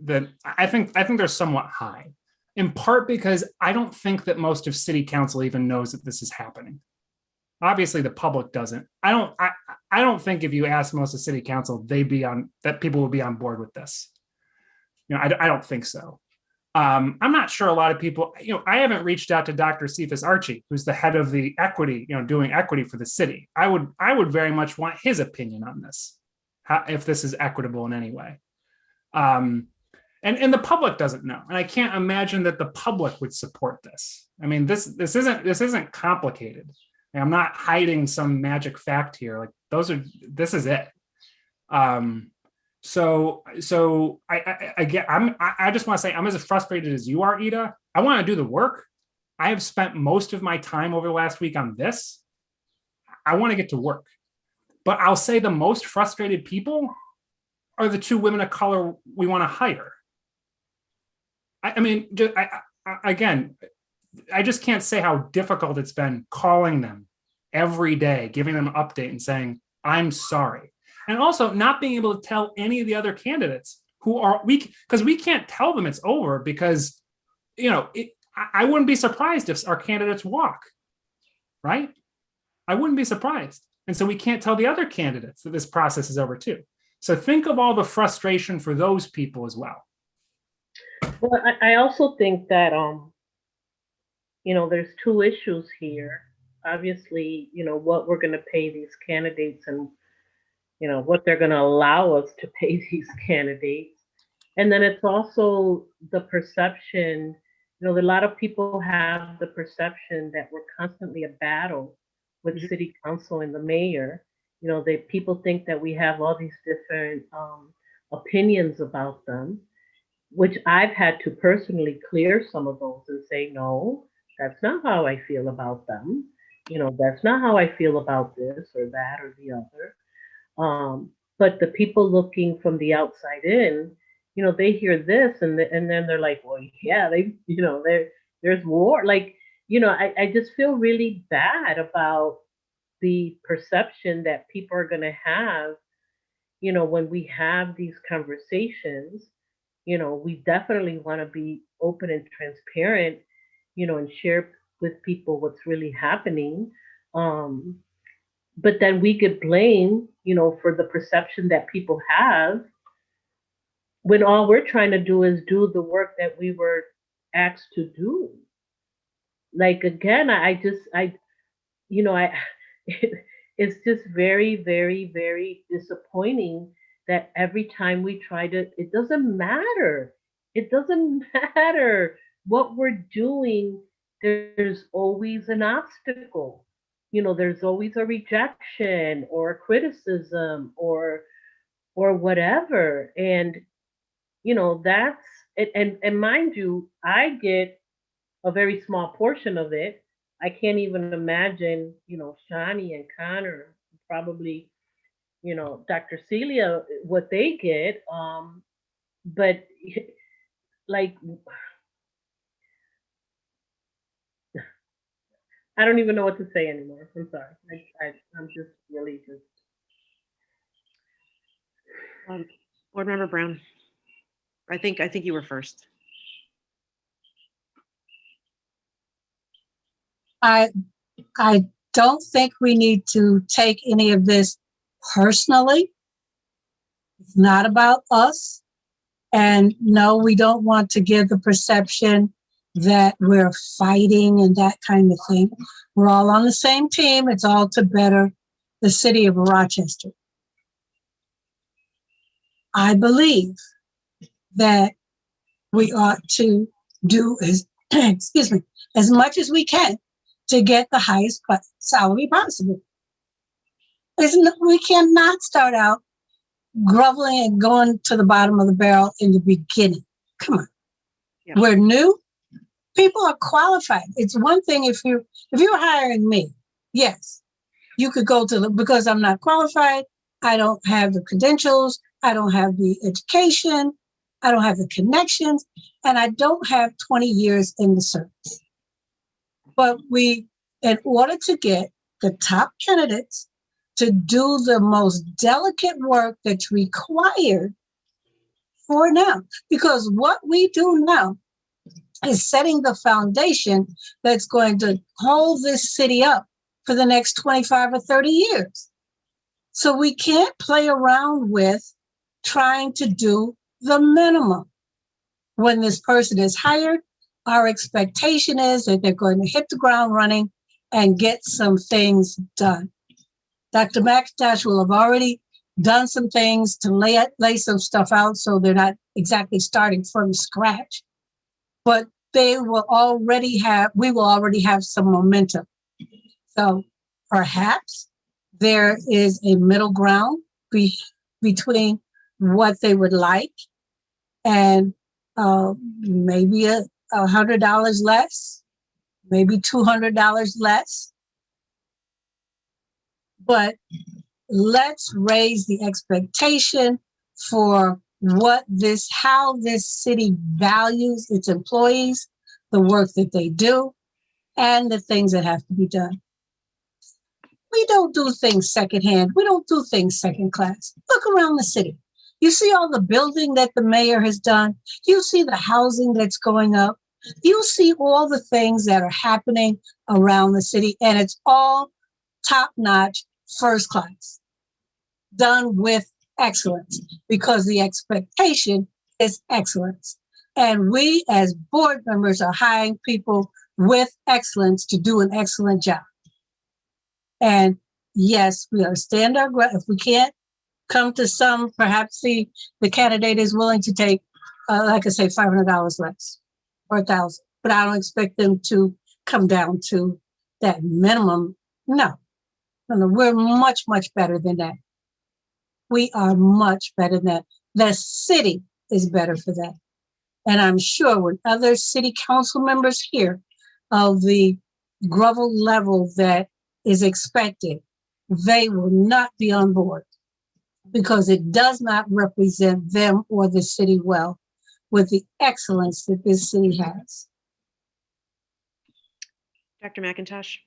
than I think they're somewhat high, in part because I don't think that most of city council even knows that this is happening. Obviously, the public doesn't. I don't think if you ask most of city council, that people would be on board with this. You know, I don't think so. I'm not sure a lot of people, you know, I haven't reached out to Dr. Cephas Archie, who's the head of the equity, you know, doing equity for the city. I would very much want his opinion on this, if this is equitable in any way. And the public doesn't know. And I can't imagine that the public would support this. I mean, this isn't complicated. I'm not hiding some magic fact here. Like, this is it. So I just want to say, I'm as frustrated as you are, Ida. I want to do the work. I have spent most of my time over the last week on this. I want to get to work, but I'll say the most frustrated people are the two women of color we want to hire. I mean, again, I just can't say how difficult it's been calling them every day, giving them an update and saying, I'm sorry. And also not being able to tell any of the other candidates who are weak, because we can't tell them it's over because, you know, I wouldn't be surprised if our candidates walk, right? I wouldn't be surprised. And so we can't tell the other candidates that this process is over too. So think of all the frustration for those people as well. Well, I also think that, you know, there's two issues here. Obviously, you know, what we're going to pay these candidates and, you know, what they're going to allow us to pay these candidates. And then it's also the perception, you know, a lot of people have the perception that we're constantly a battle with the city council and the mayor. You know, people think that we have all these different opinions about them, which I've had to personally clear some of those and say, no, that's not how I feel about them. You know, that's not how I feel about this or that or the other. But the people looking from the outside in, you know, they hear this and then they're like, well, yeah, you know, there's war. Like, you know, I just feel really bad about the perception that people are going to have, you know, when we have these conversations. You know, we definitely want to be open and transparent, you know, and share with people what's really happening. But then we get blamed for the perception that people have, when all we're trying to do is do the work that we were asked to do. Like, again, it's just very, very, very disappointing that every time we try to, it doesn't matter. It doesn't matter what we're doing. There's always an obstacle. There's always a rejection or a criticism or whatever. And that's and mind you, I get a very small portion of it. I can't even imagine, Shani and Connor, probably, Dr. Celia, what they get. But like, I don't even know what to say anymore. I'm sorry. I'm just really just. Board Member Brown. I think you were first. I don't think we need to take any of this personally. It's not about us. And no, we don't want to give the perception that we're fighting and that kind of thing. We're all on the same team. It's all to better the city of Rochester. I believe that we ought to do as much as we can to get the highest salary possible. We cannot start out groveling and going to the bottom of the barrel in the beginning. Come on. Yeah. We're new. People are qualified. It's one thing if you're hiring me, yes, you could go because I'm not qualified. I don't have the credentials. I don't have the education. I don't have the connections, and I don't have 20 years in the service. But in order to get the top candidates to do the most delicate work that's required for now, because what we do now is setting the foundation that's going to hold this city up for the next 25 or 30 years. So we can't play around with trying to do the minimum. When this person is hired, our expectation is that they're going to hit the ground running and get some things done. Dr. McIntosh will have already done some things to lay some stuff out so they're not exactly starting from scratch. But we will already have some momentum. So perhaps there is a middle ground between what they would like and maybe $100 less, maybe $200 less. But let's raise the expectation for how this city values its employees, the work that they do, and the things that have to be done. We don't do things secondhand. We don't do things second class. Look around the city. You see all the building that the mayor has done. You see the housing that's going up. You see all the things that are happening around the city, and it's all top-notch, first class, done with excellence, because the expectation is excellence. And we as board members are hiring people with excellence to do an excellent job. And yes, we understand our ground. If we can't come to some, perhaps the candidate is willing to take, like I say, $500 less or $1,000, but I don't expect them to come down to that minimum. No, we're much, much better than that. We are much better than that. The city is better for that. And I'm sure when other city council members hear of the grovel level that is expected, they will not be on board, because it does not represent them or the city well with the excellence that this city has. Dr. McIntosh.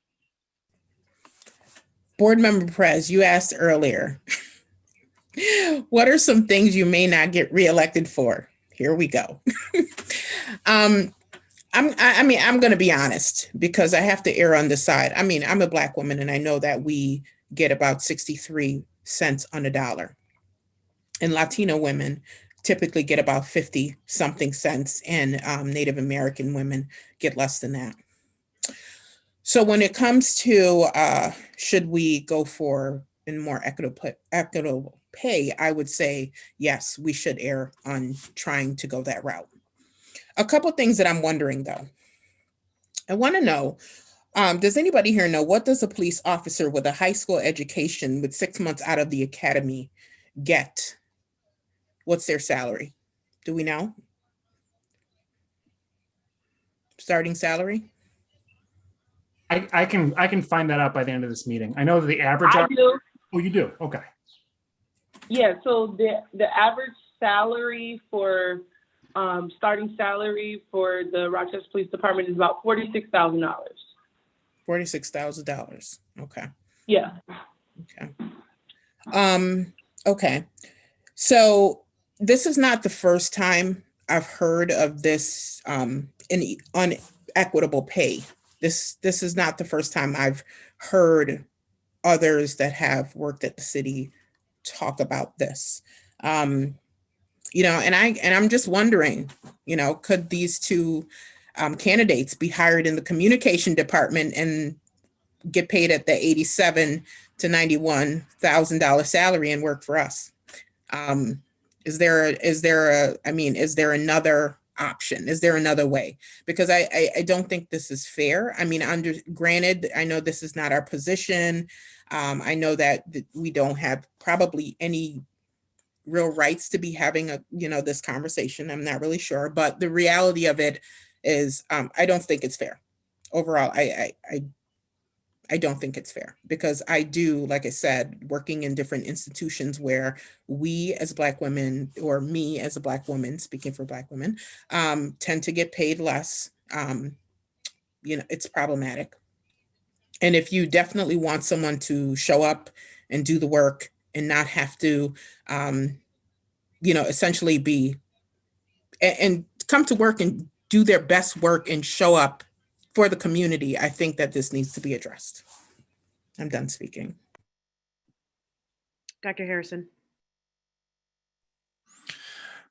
Board Member Perez, you asked earlier, what are some things you may not get reelected for? Here we go. I'm going to be honest, because I have to err on the side. I'm a Black woman, and I know that we get about 63 cents on the dollar. And Latino women typically get about 50 something cents, and Native American women get less than that. So when it comes to should we go for a more equitable pay, I would say, yes, we should err on trying to go that route. A couple things that I'm wondering though. I want to know, does anybody here know, what does a police officer with a high school education with 6 months out of the academy get? What's their salary? Do we know? Starting salary? I can find that out by the end of this meeting. I know that the average. I do. Oh, you do? Okay. Yeah, so the average salary for starting salary for the Rochester Police Department is about $46,000. $46,000. Okay. Yeah. Okay. Okay. So this is not the first time I've heard of this unequitable pay. This is not the first time I've heard others that have worked at the city talk about this. You know, and I'm just wondering, you know, could these two candidates be hired in the communication department and get paid at the $87,000 to $91,000 salary and work for us? Is there another option? Is there another way? Because I don't think this is fair. I mean, granted, I know this is not our position. I know that we don't have probably any real rights to be having this conversation. I'm not really sure, but the reality of it is, I don't think it's fair. Overall, I don't think it's fair, because I do, like I said, working in different institutions where we as Black women, or me as a Black woman, speaking for Black women, tend to get paid less. It's problematic. And if you definitely want someone to show up and do the work and not have to, essentially be and come to work and do their best work and show up for the community, I think that this needs to be addressed. I'm done speaking. Dr. Harrison.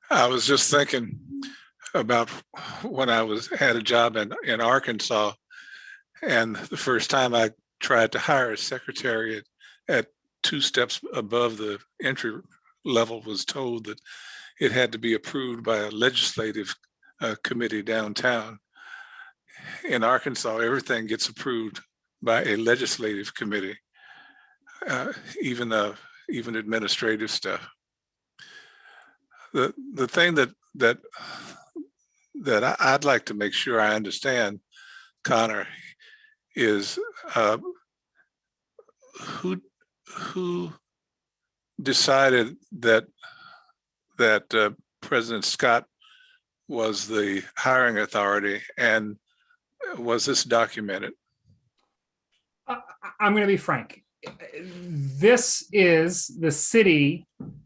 I was just thinking about when I had a job in Arkansas, and the first time I tried to hire a secretary at 2 steps above the entry level, was told that it had to be approved by a legislative committee downtown. In Arkansas, everything gets approved by a legislative committee, even administrative stuff. The thing that I'd like to make sure I understand, Connor, is who decided that President Scott was the hiring authority, and was this documented? I'm going to be frank. This is the city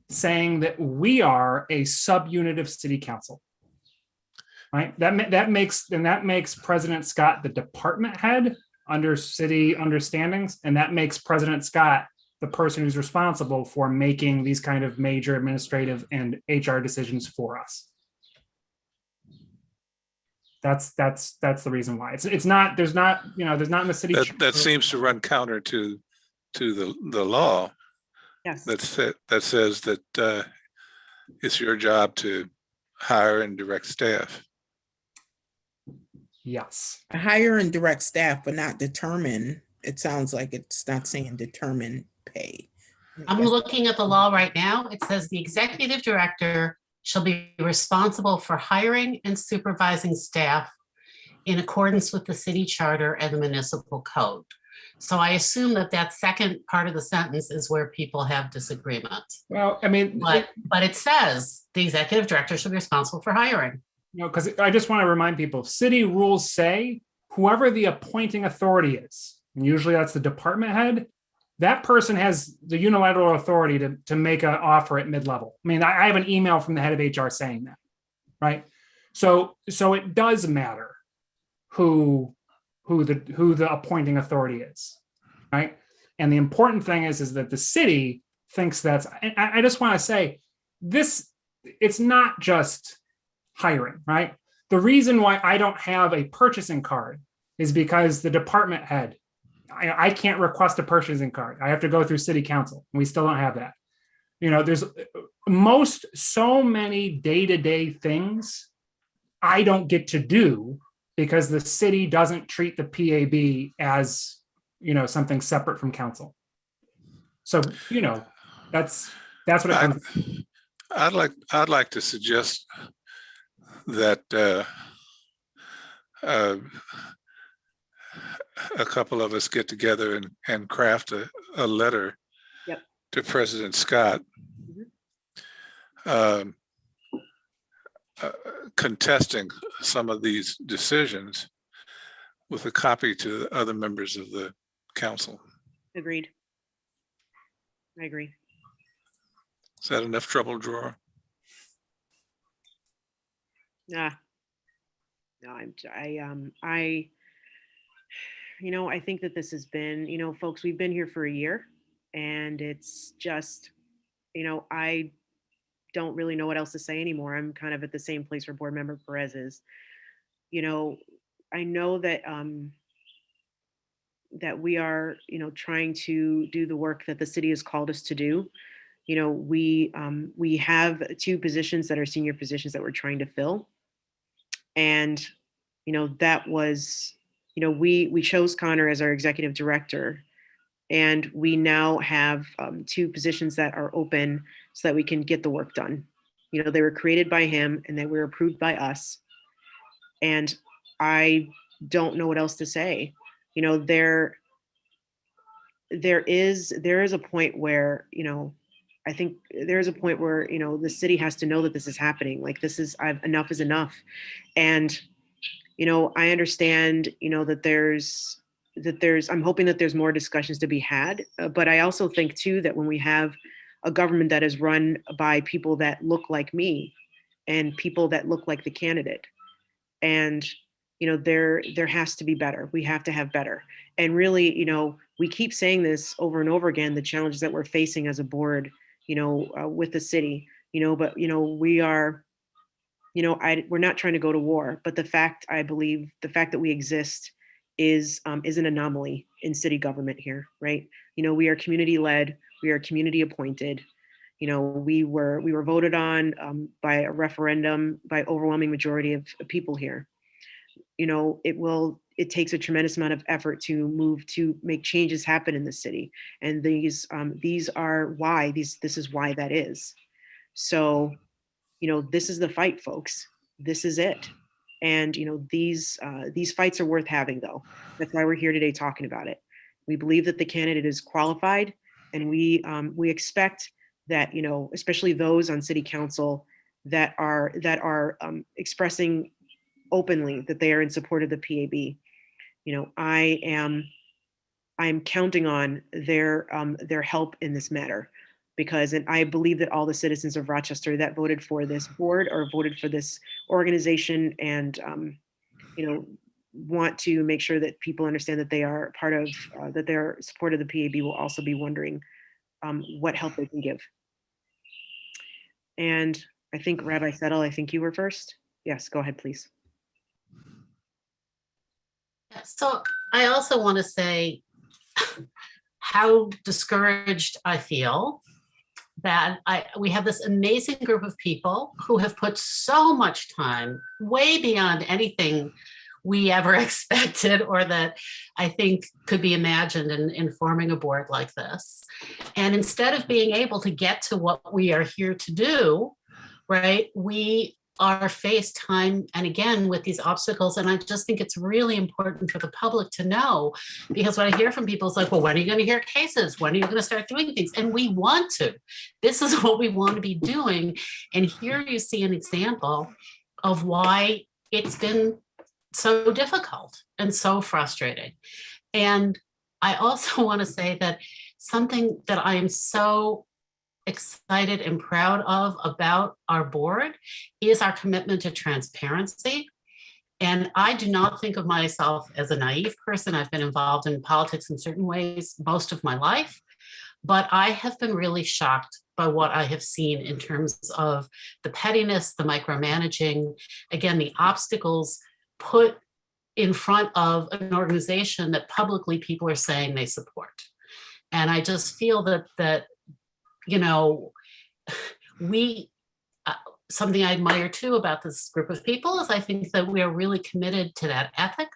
saying that we are a subunit of city council, right? That makes President Scott the department head under city understandings, and that makes President Scott the person who's responsible for making these kind of major administrative and HR decisions for us. That's the reason why. It's not, there's not in the city. That seems to run counter to the law. Yes. That says that it's your job to hire and direct staff. Yes. Hire and direct staff, but not determine. It sounds like it's not saying determine pay. I'm looking at the law right now. It says the executive director shall be responsible for hiring and supervising staff in accordance with the city charter and the municipal code. So I assume that second part of the sentence is where people have disagreement. Well, I mean, but it says the executive director should be responsible for hiring. Because I just want to remind people, city rules say whoever the appointing authority is, and usually that's the department head, that person has the unilateral authority to make an offer at mid-level. I mean, I have an email from the head of HR saying that, right? So it does matter who the appointing authority is, right? And the important thing is that the city thinks that's, and I just want to say this, it's not just hiring, right? The reason why I don't have a purchasing card is because the department head, I can't request a purchasing card. I have to go through city council. We still don't have that. There's so many day-to-day things I don't get to do because the city doesn't treat the PAB as, something separate from council. So, that's what it comes. I'd like to suggest that a couple of us get together and craft a letter Yep. to President Scott, contesting some of these decisions with a copy to other members of the council. Agreed. I agree. Is that enough trouble, drawer? No, I think that this has been, folks, we've been here for a year, and it's just, I don't really know what else to say anymore. I'm kind of at the same place where Board Member Perez is. I know that that we are, trying to do the work that the city has called us to do. We have 2 positions that are senior positions that we're trying to fill. And, that was, we chose Connor as our executive director, and we now have 2 positions that are open so that we can get the work done. They were created by him and they were approved by us. And I don't know what else to say. There is a point where, I think there is a point where, the city has to know that this is happening. Like, enough is enough. And, I understand, that I'm hoping that there's more discussions to be had. But I also think too, that when we have a government that is run by people that look like me and people that look like the candidate, and, there has to be better. We have to have better. And really, we keep saying this over and over again, the challenges that we're facing as a board, with the city, but, we are, we're not trying to go to war, but I believe the fact that we exist is an anomaly in city government here, right? We are community led, we are community appointed. We were voted on by a referendum by overwhelming majority of people here. It takes a tremendous amount of effort to make changes happen in the city. And this is why that is. So, this is the fight, folks. This is it. And, these fights are worth having, though. That's why we're here today talking about it. We believe that the candidate is qualified, and we expect that, especially those on city council that are expressing openly that they are in support of the PAB. I'm counting on their help in this matter, because I believe that all the citizens of Rochester that voted for this board or voted for this organization and want to make sure that people understand that they are part of that their support of the PAB will also be wondering what help they can give. And I think Rabbi Settle, I think you were first. Yes, go ahead, please. So I also want to say how discouraged I feel that we have this amazing group of people who have put so much time, way beyond anything we ever expected or that I think could be imagined in forming a board like this. And instead of being able to get to what we are here to do, right, we are faced time and again with these obstacles. And I just think it's really important for the public to know, because what I hear from people is like, well, when are you going to hear cases? When are you going to start doing things? And we want to. This is what we want to be doing. And here you see an example of why it's been so difficult and so frustrating. And I also want to say that something that I am so excited and proud of about our board is our commitment to transparency. And I do not think of myself as a naive person. I've been involved in politics in certain ways most of my life. But I have been really shocked by what I have seen in terms of the pettiness, the micromanaging, again, the obstacles put in front of an organization that publicly people are saying they support. And I just feel that you know, something I admire too about this group of people is I think that we are really committed to that ethic.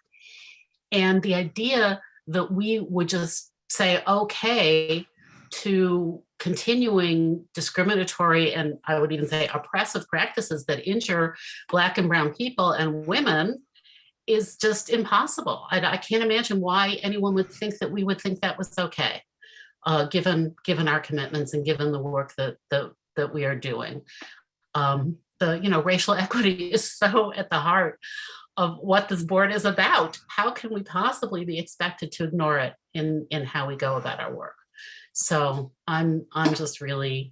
And the idea that we would just say, okay, to continuing discriminatory and I would even say oppressive practices that injure Black and brown people and women is just impossible. I can't imagine why anyone would think that we would think that was okay, given our commitments and given the work that we are doing. Racial equity is so at the heart of what this board is about. How can we possibly be expected to ignore it in how we go about our work? So I'm just really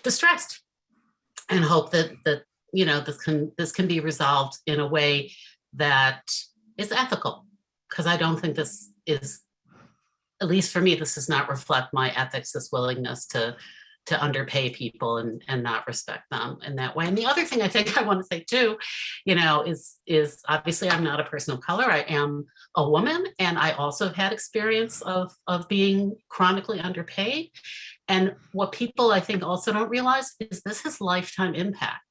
distressed and hope that this can be resolved in a way that is ethical, because I don't think this is, at least for me, this does not reflect my ethics, this willingness to underpay people and not respect them in that way. And the other thing I think I want to say too, is obviously I'm not a person of color. I am a woman, and I also have had experience of being chronically underpaid. And what people I think also don't realize is this has lifetime impact.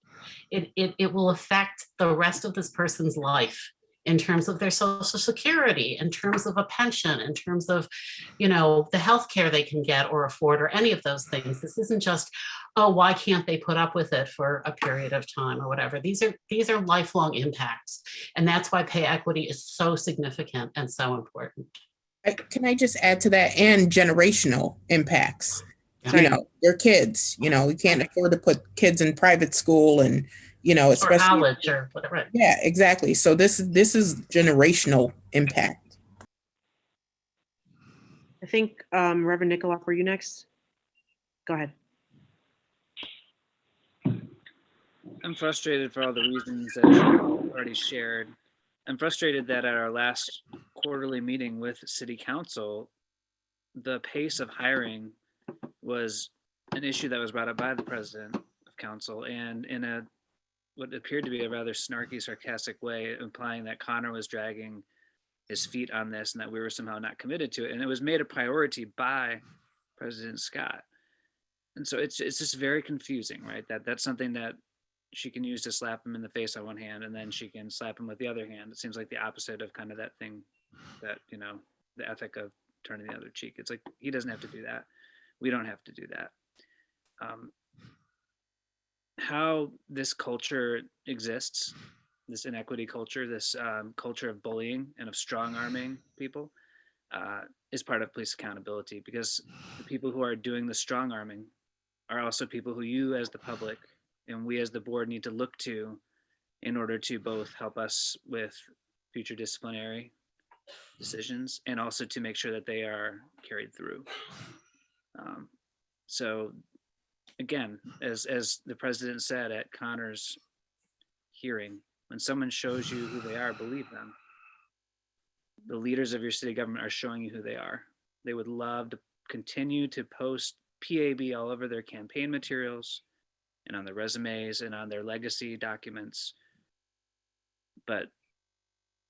It will affect the rest of this person's life in terms of their social security, in terms of a pension, in terms of, the health care they can get or afford, or any of those things. This isn't just, oh, why can't they put up with it for a period of time or whatever. These are lifelong impacts. And that's why pay equity is so significant and so important. Can I just add to that, and generational impacts? Yeah. Their kids, we can't afford to put kids in private school and, especially or college or whatever. Yeah, exactly. So this is generational impact. I think Reverend Nikoloff, were you next? Go ahead. I'm frustrated for all the reasons that you already shared. I'm frustrated that at our last quarterly meeting with City Council, the pace of hiring was an issue that was brought up by the President of Council, and in what appeared to be a rather snarky, sarcastic way, implying that Connor was dragging his feet on this and that we were somehow not committed to it. And it was made a priority by President Scott. And so it's just very confusing, right? That's something that she can use to slap him in the face on one hand, and then she can slap him with the other hand. It seems like the opposite of kind of that thing that, the ethic of turning the other cheek. It's like, he doesn't have to do that. We don't have to do that. How this culture exists, this inequity culture, this culture of bullying and of strong arming people is part of police accountability, because the people who are doing the strong arming are also people who you as the public and we as the board need to look to in order to both help us with future disciplinary decisions and also to make sure that they are carried through. So again, as the president said at Connor's hearing, when someone shows you who they are, believe them. The leaders of your city government are showing you who they are. They would love to continue to post PAB all over their campaign materials and on their resumes and on their legacy documents. But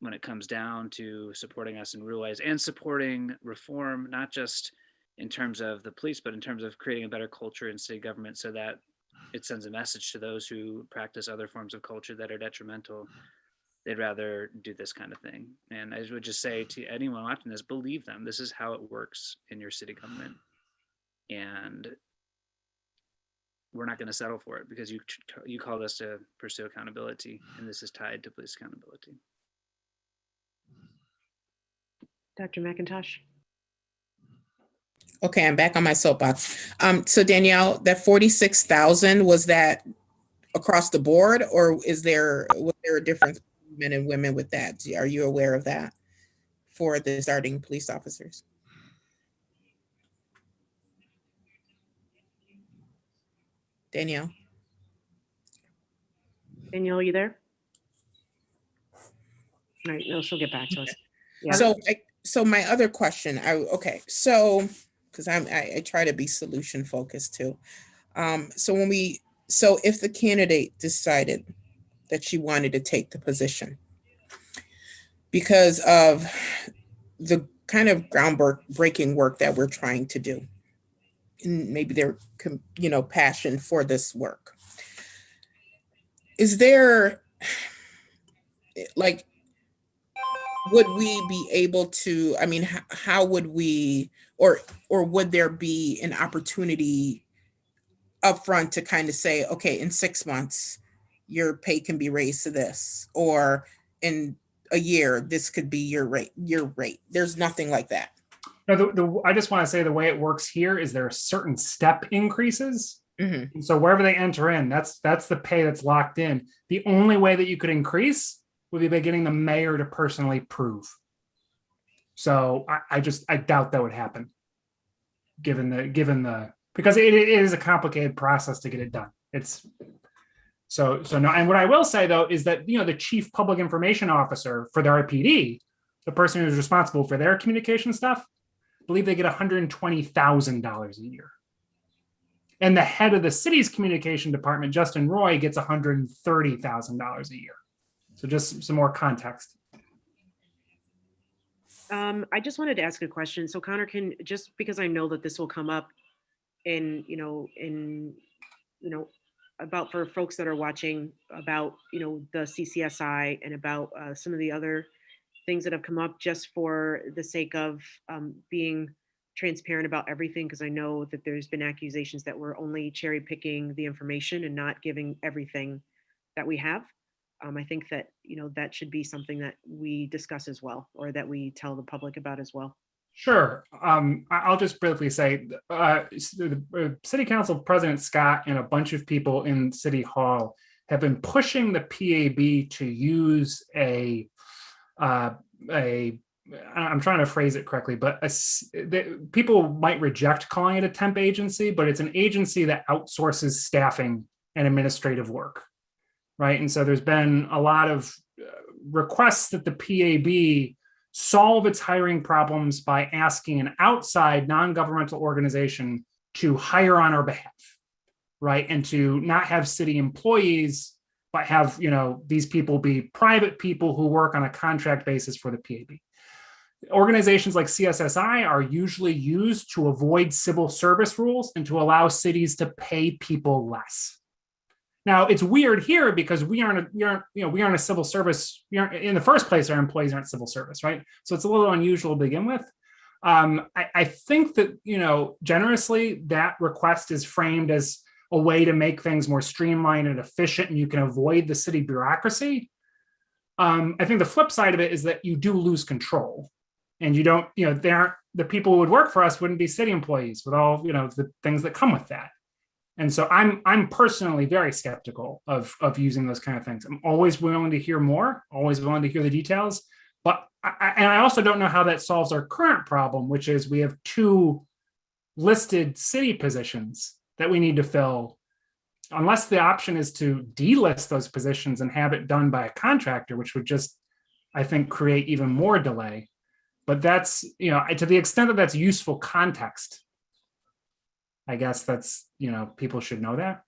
when it comes down to supporting us in real ways and supporting reform, not just in terms of the police, but in terms of creating a better culture in city government so that it sends a message to those who practice other forms of culture that are detrimental, they'd rather do this kind of thing. And I would just say to anyone watching this, believe them. This is how it works in your city government. And we're not going to settle for it because you called us to pursue accountability, and this is tied to police accountability. Dr. McIntosh. Okay, I'm back on my soapbox. So Danielle, that 46,000, was that across the board, or was there a difference between men and women with that? Are you aware of that for the starting police officers? Danielle? Danielle, are you there? All right, no, she'll get back to us. Yeah. So my other question, so because I try to be solution focused too. So if the candidate decided that she wanted to take the position because of the kind of groundbreaking work that we're trying to do, and maybe their passion for this work, is there, like, would we be able to, I mean, how would we, or would there be an opportunity upfront to kind of say, okay, in 6 months, your pay can be raised to this, or in a year, this could be your rate. There's nothing like that. No, I just want to say the way it works here is there are certain step increases. Mm-hmm. And so wherever they enter in, that's the pay that's locked in. The only way that you could increase would be by getting the mayor to personally prove. So I doubt that would happen, given the because it is a complicated process to get it done. It's so no. And what I will say though is that the chief public information officer for the RPD, the person who's responsible for their communication stuff, I believe they get $120,000 a year. And the head of the city's communication department, Justin Roy, gets $130,000 a year. So just some more context. I just wanted to ask a question. So Connor, just because I know that this will come up in about for folks that are watching about, the CCSI and about some of the other things that have come up, just for the sake of being transparent about everything, because I know that there's been accusations that we're only cherry picking the information and not giving everything that we have. I think that, that should be something that we discuss as well, or that we tell the public about as well. Sure. I'll just briefly say, City Council President Scott and a bunch of people in City Hall have been pushing the PAB to use I'm trying to phrase it correctly, but people might reject calling it a temp agency, but it's an agency that outsources staffing and administrative work, right? And so there's been a lot of requests that the PAB solve its hiring problems by asking an outside non-governmental organization to hire on our behalf, right? And to not have city employees, but have these people be private people who work on a contract basis for the PAB. Organizations like CSSI are usually used to avoid civil service rules and to allow cities to pay people less. Now it's weird here because we aren't a civil service. In the first place, our employees aren't civil service, right? So it's a little unusual to begin with. I think that generously that request is framed as a way to make things more streamlined and efficient, and you can avoid the city bureaucracy. I think the flip side of it is that you do lose control, and you don't, the people who would work for us wouldn't be city employees with all, the things that come with that. And so I'm personally very skeptical of using those kind of things. I'm always willing to hear more, always willing to hear the details, but I also don't know how that solves our current problem, which is we have 2 listed city positions that we need to fill, unless the option is to delist those positions and have it done by a contractor, which would just, I think, create even more delay. But that's, to the extent that that's useful context, I guess that's, people should know that.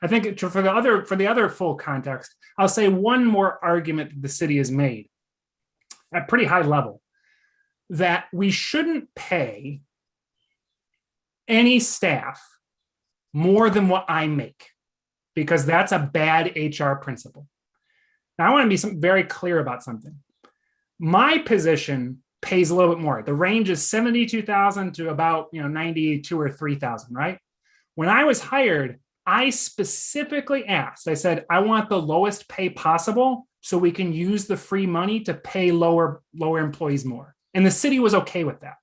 I think for the other full context, I'll say one more argument that the city has made at pretty high level, that we shouldn't pay any staff more than what I make, because that's a bad HR principle. Now I want to be very clear about something. My position pays a little bit more. The range is 72,000 to about 92 or 3,000, right? When I was hired, I specifically asked, I said, I want the lowest pay possible so we can use the free money to pay lower employees more. And the city was okay with that.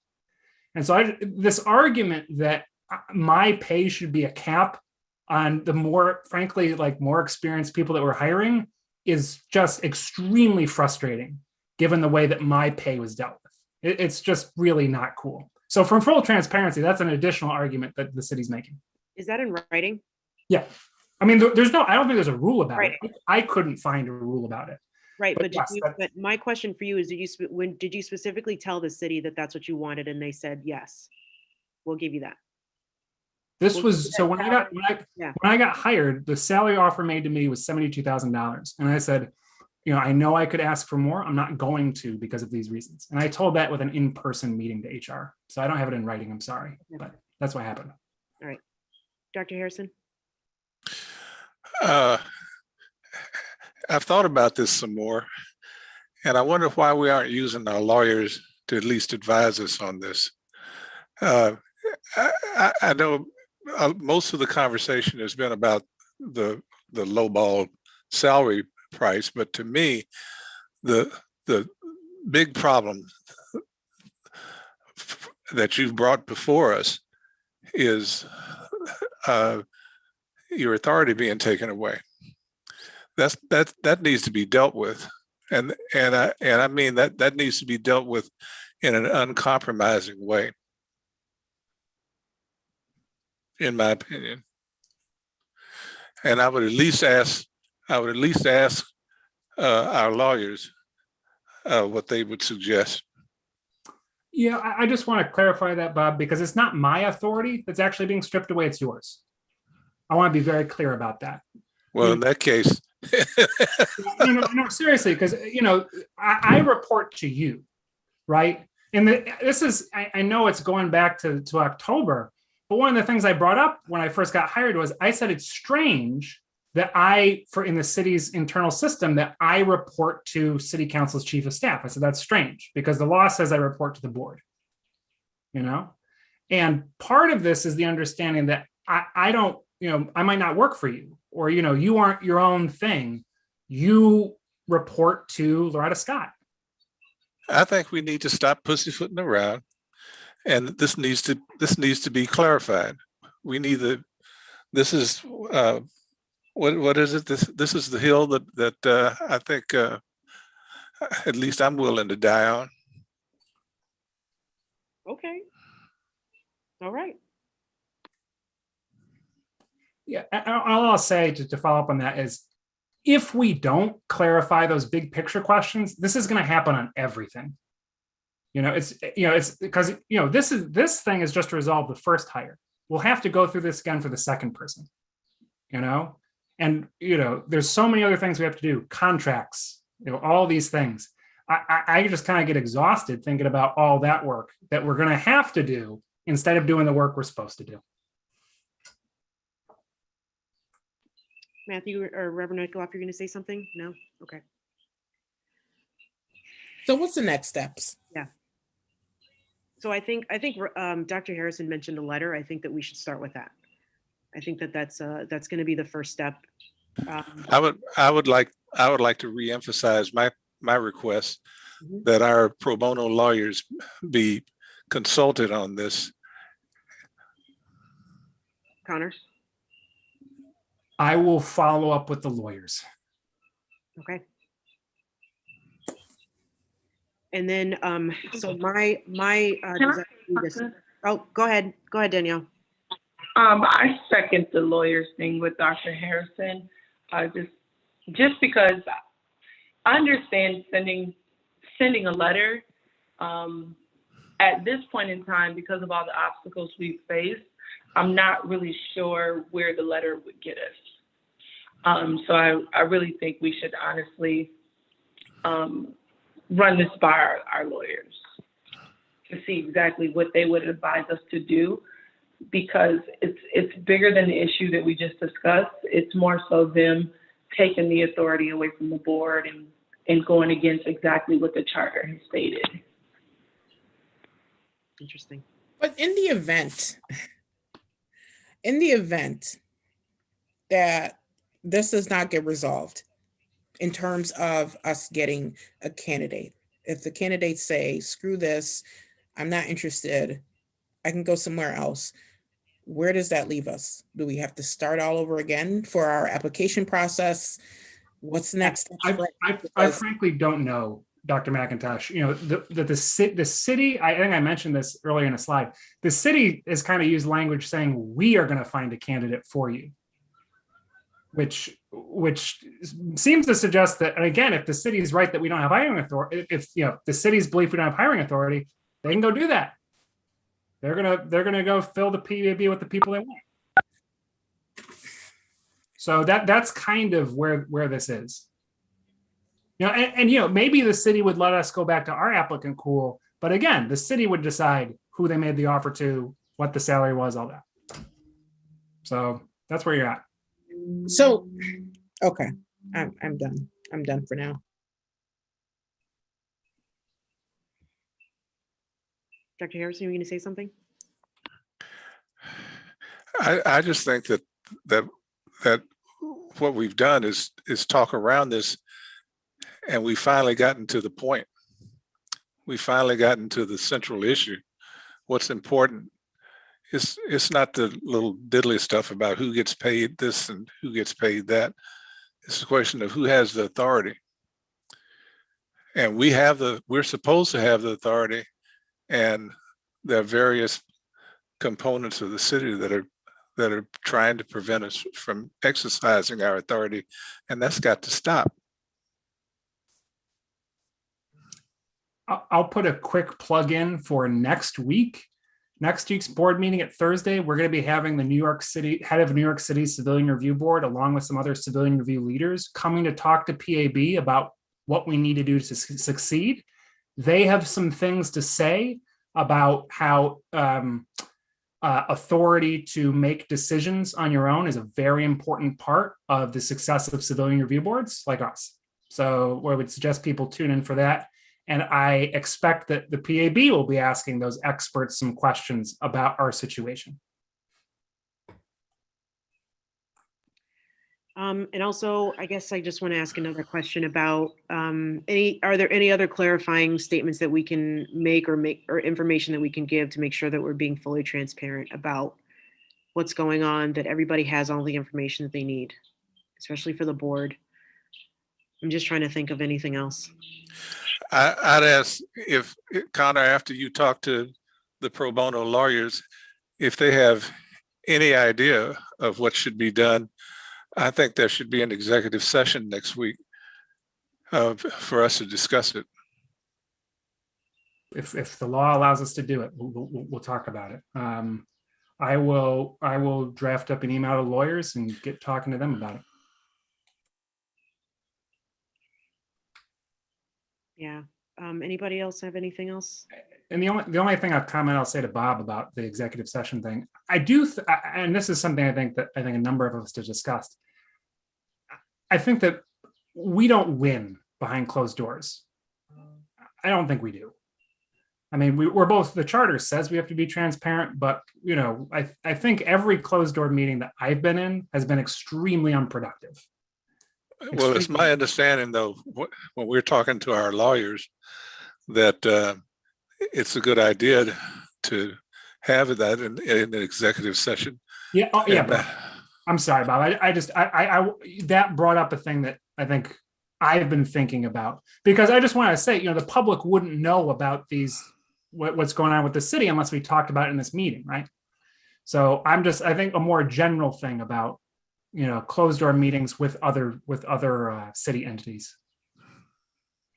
And so this argument that my pay should be a cap on the more, frankly, more experienced people that we're hiring is just extremely frustrating, given the way that my pay was dealt with. It's just really not cool. So from full transparency, that's an additional argument that the city's making. Is that in writing? Yeah. I mean, I don't think there's a rule about Right. it. I couldn't find a rule about it. Right, but yes, but my question for you is, did you specifically tell the city that that's what you wanted and they said yes? We'll give you that. This Well, was, so when I got, Yeah. when I got hired, the salary offer made to me was $72,000. And I said, I know I could ask for more. I'm not going to because of these reasons. And I told that with an in-person meeting to HR. So I don't have it in writing. I'm sorry, but that's what happened. All right. Dr. Harrison? I've thought about this some more, and I wonder why we aren't using our lawyers to at least advise us on this. I know most of the conversation has been about the lowball salary price, but to me, the big problem that you've brought before us is your authority being taken away. That needs to be dealt with, and I mean that needs to be dealt with in an uncompromising way, in my opinion. And I would at least ask our lawyers what they would suggest. Yeah, I just want to clarify that, Bob, because it's not my authority that's actually being stripped away, it's yours. I want to be very clear about that. Well, in that case. No, seriously, because, I report to you, right? And this is, I know it's going back to October, but one of the things I brought up when I first got hired was I said it's strange that in the city's internal system that I report to city council's chief of staff. I said, that's strange because the law says I report to the board, and part of this is the understanding that I don't, I might not work for you, or, you aren't your own thing. You report to Loretta Scott. I think we need to stop pussyfooting around, and this needs to be clarified. We need this is what is it? This is the hill that I think at least I'm willing to die on. Okay. All right. Yeah, all I'll say to follow up on that is, if we don't clarify those big picture questions, this is going to happen on everything. It's because this thing is just to resolve the first hire. We'll have to go through this again for the second person. And there's so many other things we have to do, contracts, all these things. I just kind of get exhausted thinking about all that work that we're going to have to do instead of doing the work we're supposed to do. Matthew or Reverend Nickoloff, you're going to say something? No? Okay. So what's the next steps? Yeah. So I think Dr. Harrison mentioned a letter. I think that we should start with that. I think that's going to be the first step. I would like to reemphasize my request that our pro bono lawyers be consulted on this. Connor? I will follow up with the lawyers. Okay. And then, so my oh, go ahead, Danielle. I second the lawyers thing with Dr. Harrison. Just because I understand sending a letter at this point in time, because of all the obstacles we've faced, I'm not really sure where the letter would get us. So I really think we should honestly run this by our lawyers to see exactly what they would advise us to do, because it's bigger than the issue that we just discussed. It's more so them taking the authority away from the board and going against exactly what the charter has stated. Interesting. But in the event that this does not get resolved in terms of us getting a candidate, if the candidates say, screw this, I'm not interested, I can go somewhere else, where does that leave us? Do we have to start all over again for our application process? What's the next? I frankly don't know, Dr. McIntosh. The city, I think I mentioned this earlier in a slide, the city has kind of used language saying we are going to find a candidate for you, which seems to suggest that, and again, if the city is right that we don't have hiring authority, if the city's belief we don't have hiring authority, they can go do that. they're gonna go fill the PAB with the people they want. So that's kind of where this is. You know, and you know, maybe the city would let us go back to our applicant pool, but again, the city would decide who they made the offer to, what the salary was, all that. So that's where you're at. So, okay, I'm done. I'm done for now. Dr. Harrison, you were going to say something? I just think that what we've done is talk around this, and we finally gotten to the point. We finally gotten to the central issue. What's important is it's not the little diddly stuff about who gets paid this and who gets paid that. It's a question of who has the authority. And we're supposed to have the authority, and there are various components of the city that are trying to prevent us from exercising our authority, and that's got to stop. I'll put a quick plug in for next week. Next week's board meeting at Thursday, we're going to be having the New York City head of New York City Civilian Review Board, along with some other civilian review leaders, coming to talk to PAB about what we need to do to succeed. They have some things to say about how authority to make decisions on your own is a very important part of the success of civilian review boards like us. So I would suggest people tune in for that. And I expect that the PAB will be asking those experts some questions about our situation. And also, I guess I just want to ask another question about are there any other clarifying statements that we can make or information that we can give to make sure that we're being fully transparent about what's going on, that everybody has all the information that they need, especially for the board? I'm just trying to think of anything else. I'd ask if, Connor, after you talk to the pro bono lawyers, if they have any idea of what should be done. I think there should be an executive session next week for us to discuss it. If the law allows us to do it, we'll talk about it. I will draft up an email to lawyers and get talking to them about it. Yeah. Anybody else have anything else? And the only thing I'll say to Bob about the executive session thing, and this is something I think a number of us have discussed. I think that we don't win behind closed doors. I don't think we do. I mean, we're both, the charter says we have to be transparent, but you know, I think every closed door meeting that I've been in has been extremely unproductive. Well, it's my understanding though, when we're talking to our lawyers, that it's a good idea to have that in an executive session. Yeah, but I'm sorry, Bob. I that brought up a thing that I think I've been thinking about, because I just want to say, you know, the public wouldn't know about what's going on with the city unless we talked about it in this meeting, right? So I think a more general thing about, you know, closed door meetings with other city entities.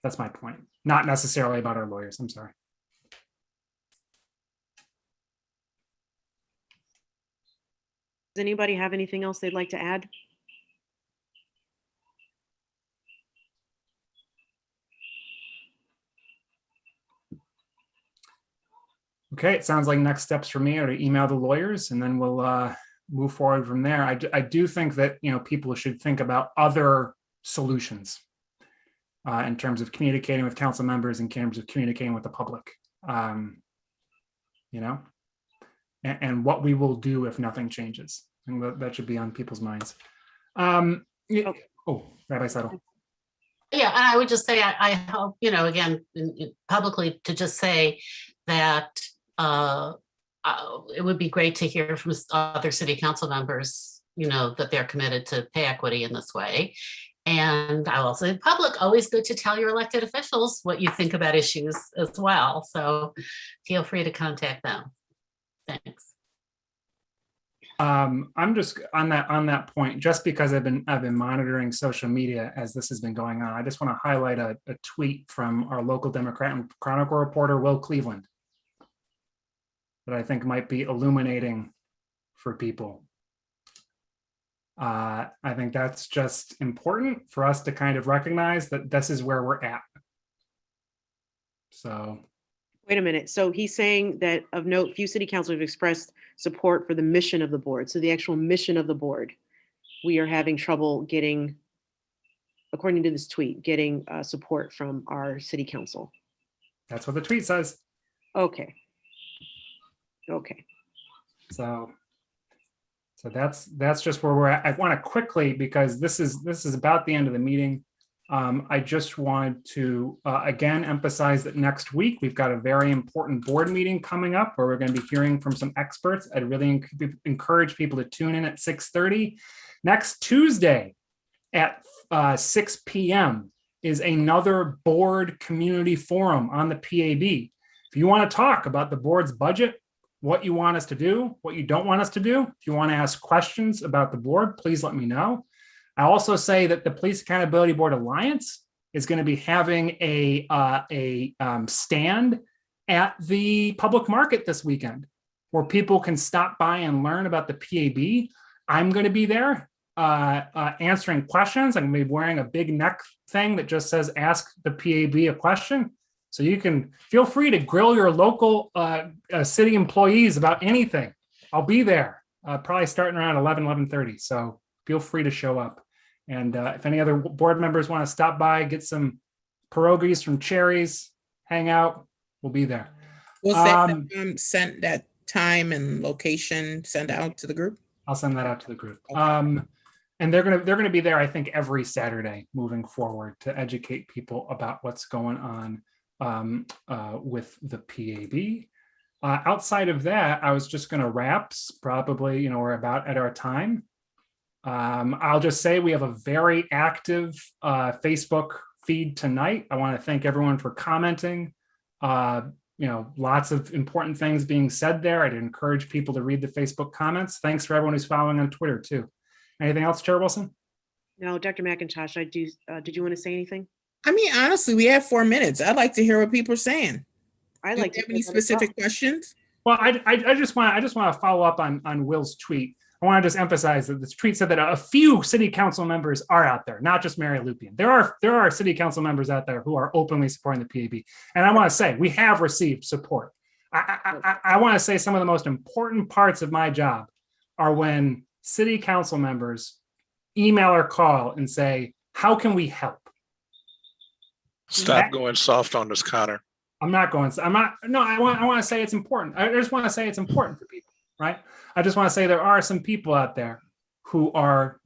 That's my point. Not necessarily about our lawyers. I'm sorry. Does anybody have anything else they'd like to add? Okay, it sounds like next steps for me are to email the lawyers, and then we'll move forward from there. I do think that, you know, people should think about other solutions in terms of communicating with council members, in terms of communicating with the public, you know, and what we will do if nothing changes. And that should be on people's minds. Oh, Rabbi Settle. Yeah, and I would just say, I hope, you know, again, publicly, to just say that it would be great to hear from other city council members, you know, that they're committed to pay equity in this way. And I will say, public, always good to tell your elected officials what you think about issues as well. So feel free to contact them. Thanks. I'm just on that point, just because I've been monitoring social media as this has been going on. I just want to highlight a tweet from our local Democrat and Chronicle reporter, Will Cleveland. that I think might be illuminating for people. I think that's just important for us to kind of recognize that this is where we're at. So, Wait a minute. So he's saying that of note, few city councilors have expressed support for the mission of the board. So the actual mission of the board, we are having trouble getting, according to this tweet, getting support from our city council. that's what the tweet says. Okay. Okay. So that's just where we're at. I want to quickly, because this is about the end of the meeting. I just wanted to again emphasize that next week we've got a very important board meeting coming up where we're going to be hearing from some experts. I'd really encourage people to tune in at 6:30. Next Tuesday at 6 p.m. is another board community forum on the PAB. If you want to talk about the board's budget, what you want us to do, what you don't want us to do, if you want to ask questions about the board, please let me know. I also say that the Police Accountability Board Alliance is going to be having a stand at the public market this weekend where people can stop by and learn about the PAB. I'm going to be there answering questions. I'm going to be wearing a big neck thing that just says ask the PAB a question. So you can feel free to grill your local city employees about anything. I'll be there probably starting around 11:30. So feel free to show up. And if any other board members want to stop by, get some pierogies from Cherries, hang out, we'll be there. Was that sent that time and location sent out to the group? I'll send that out to the group. Okay. And they're gonna be there, I think, every Saturday moving forward to educate people about what's going on with the PAB. Outside of that, I was just gonna wrap. Probably, we're about at our time. I'll just say we have a very active Facebook feed tonight. I want to thank everyone for commenting. Lots of important things being said there. I'd encourage people to read the Facebook comments. Thanks for everyone who's following on Twitter too. Anything else, Chair Wilson? No, Dr. McIntosh, did you want to say anything? I mean, honestly, we have 4 minutes. I'd like to hear what people are saying. I'd Do like you to have any specific questions? Well, I just want to follow up on Will's tweet. I want to just emphasize that this tweet said that a few city council members are out there, not just Mary Lupian. There are city council members out there who are openly supporting the PAB. And I want to say we have received support. I want to say some of the most important parts of my job are when city council members email or call and say, how can we help? Stop going soft on this, Connor. I want to say it's important. I just want to say it's important for people, right? I just want to say there are some people out there who are,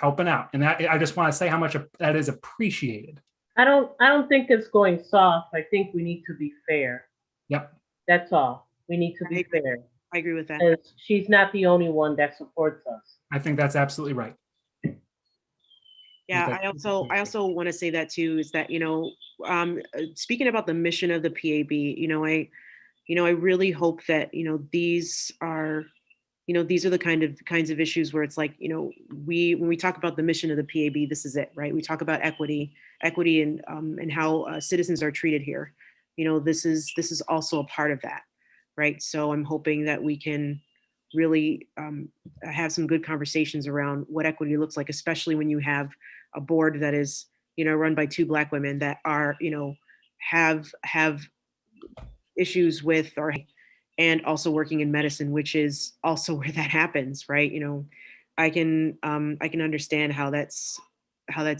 helping out. And that, I just want to say how much that is appreciated. I don't think it's going soft. I think we need to be fair. Yep. That's all. We need to be fair. I agree with that. Because she's not the only one that supports us. I think that's absolutely right. Yeah, I also want to say that too, is that, speaking about the mission of the PAB, I really hope that, these are the kinds of issues where it's like, when we talk about the mission of the PAB, this is it, right? We talk about equity and how citizens are treated here. This is also a part of that, right? So I'm hoping that we can really have some good conversations around what equity looks like, especially when you have a board that is, run by 2 Black women that are, have issues with and also working in medicine, which is also where that happens, right? I can understand how that's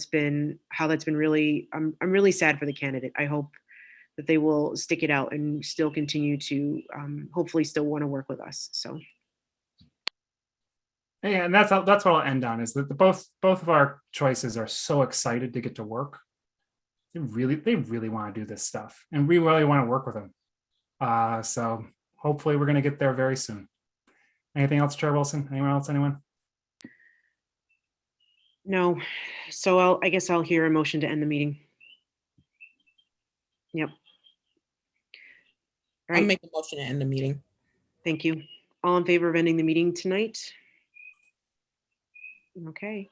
been really, I'm really sad for the candidate. I hope that they will stick it out and still continue to hopefully still want to work with us. So. Yeah, and that's what I'll end on, is that both of our choices are so excited to get to work. They really want to do this stuff, and we really want to work with them. So hopefully we're going to get there very soon. Anything else, Chair Wilson? Anyone else? Anyone? No. So I guess I'll hear a motion to end the meeting. Yep. All I'll right. make a motion to end the meeting. Thank you. All in favor of ending the meeting tonight? Okay.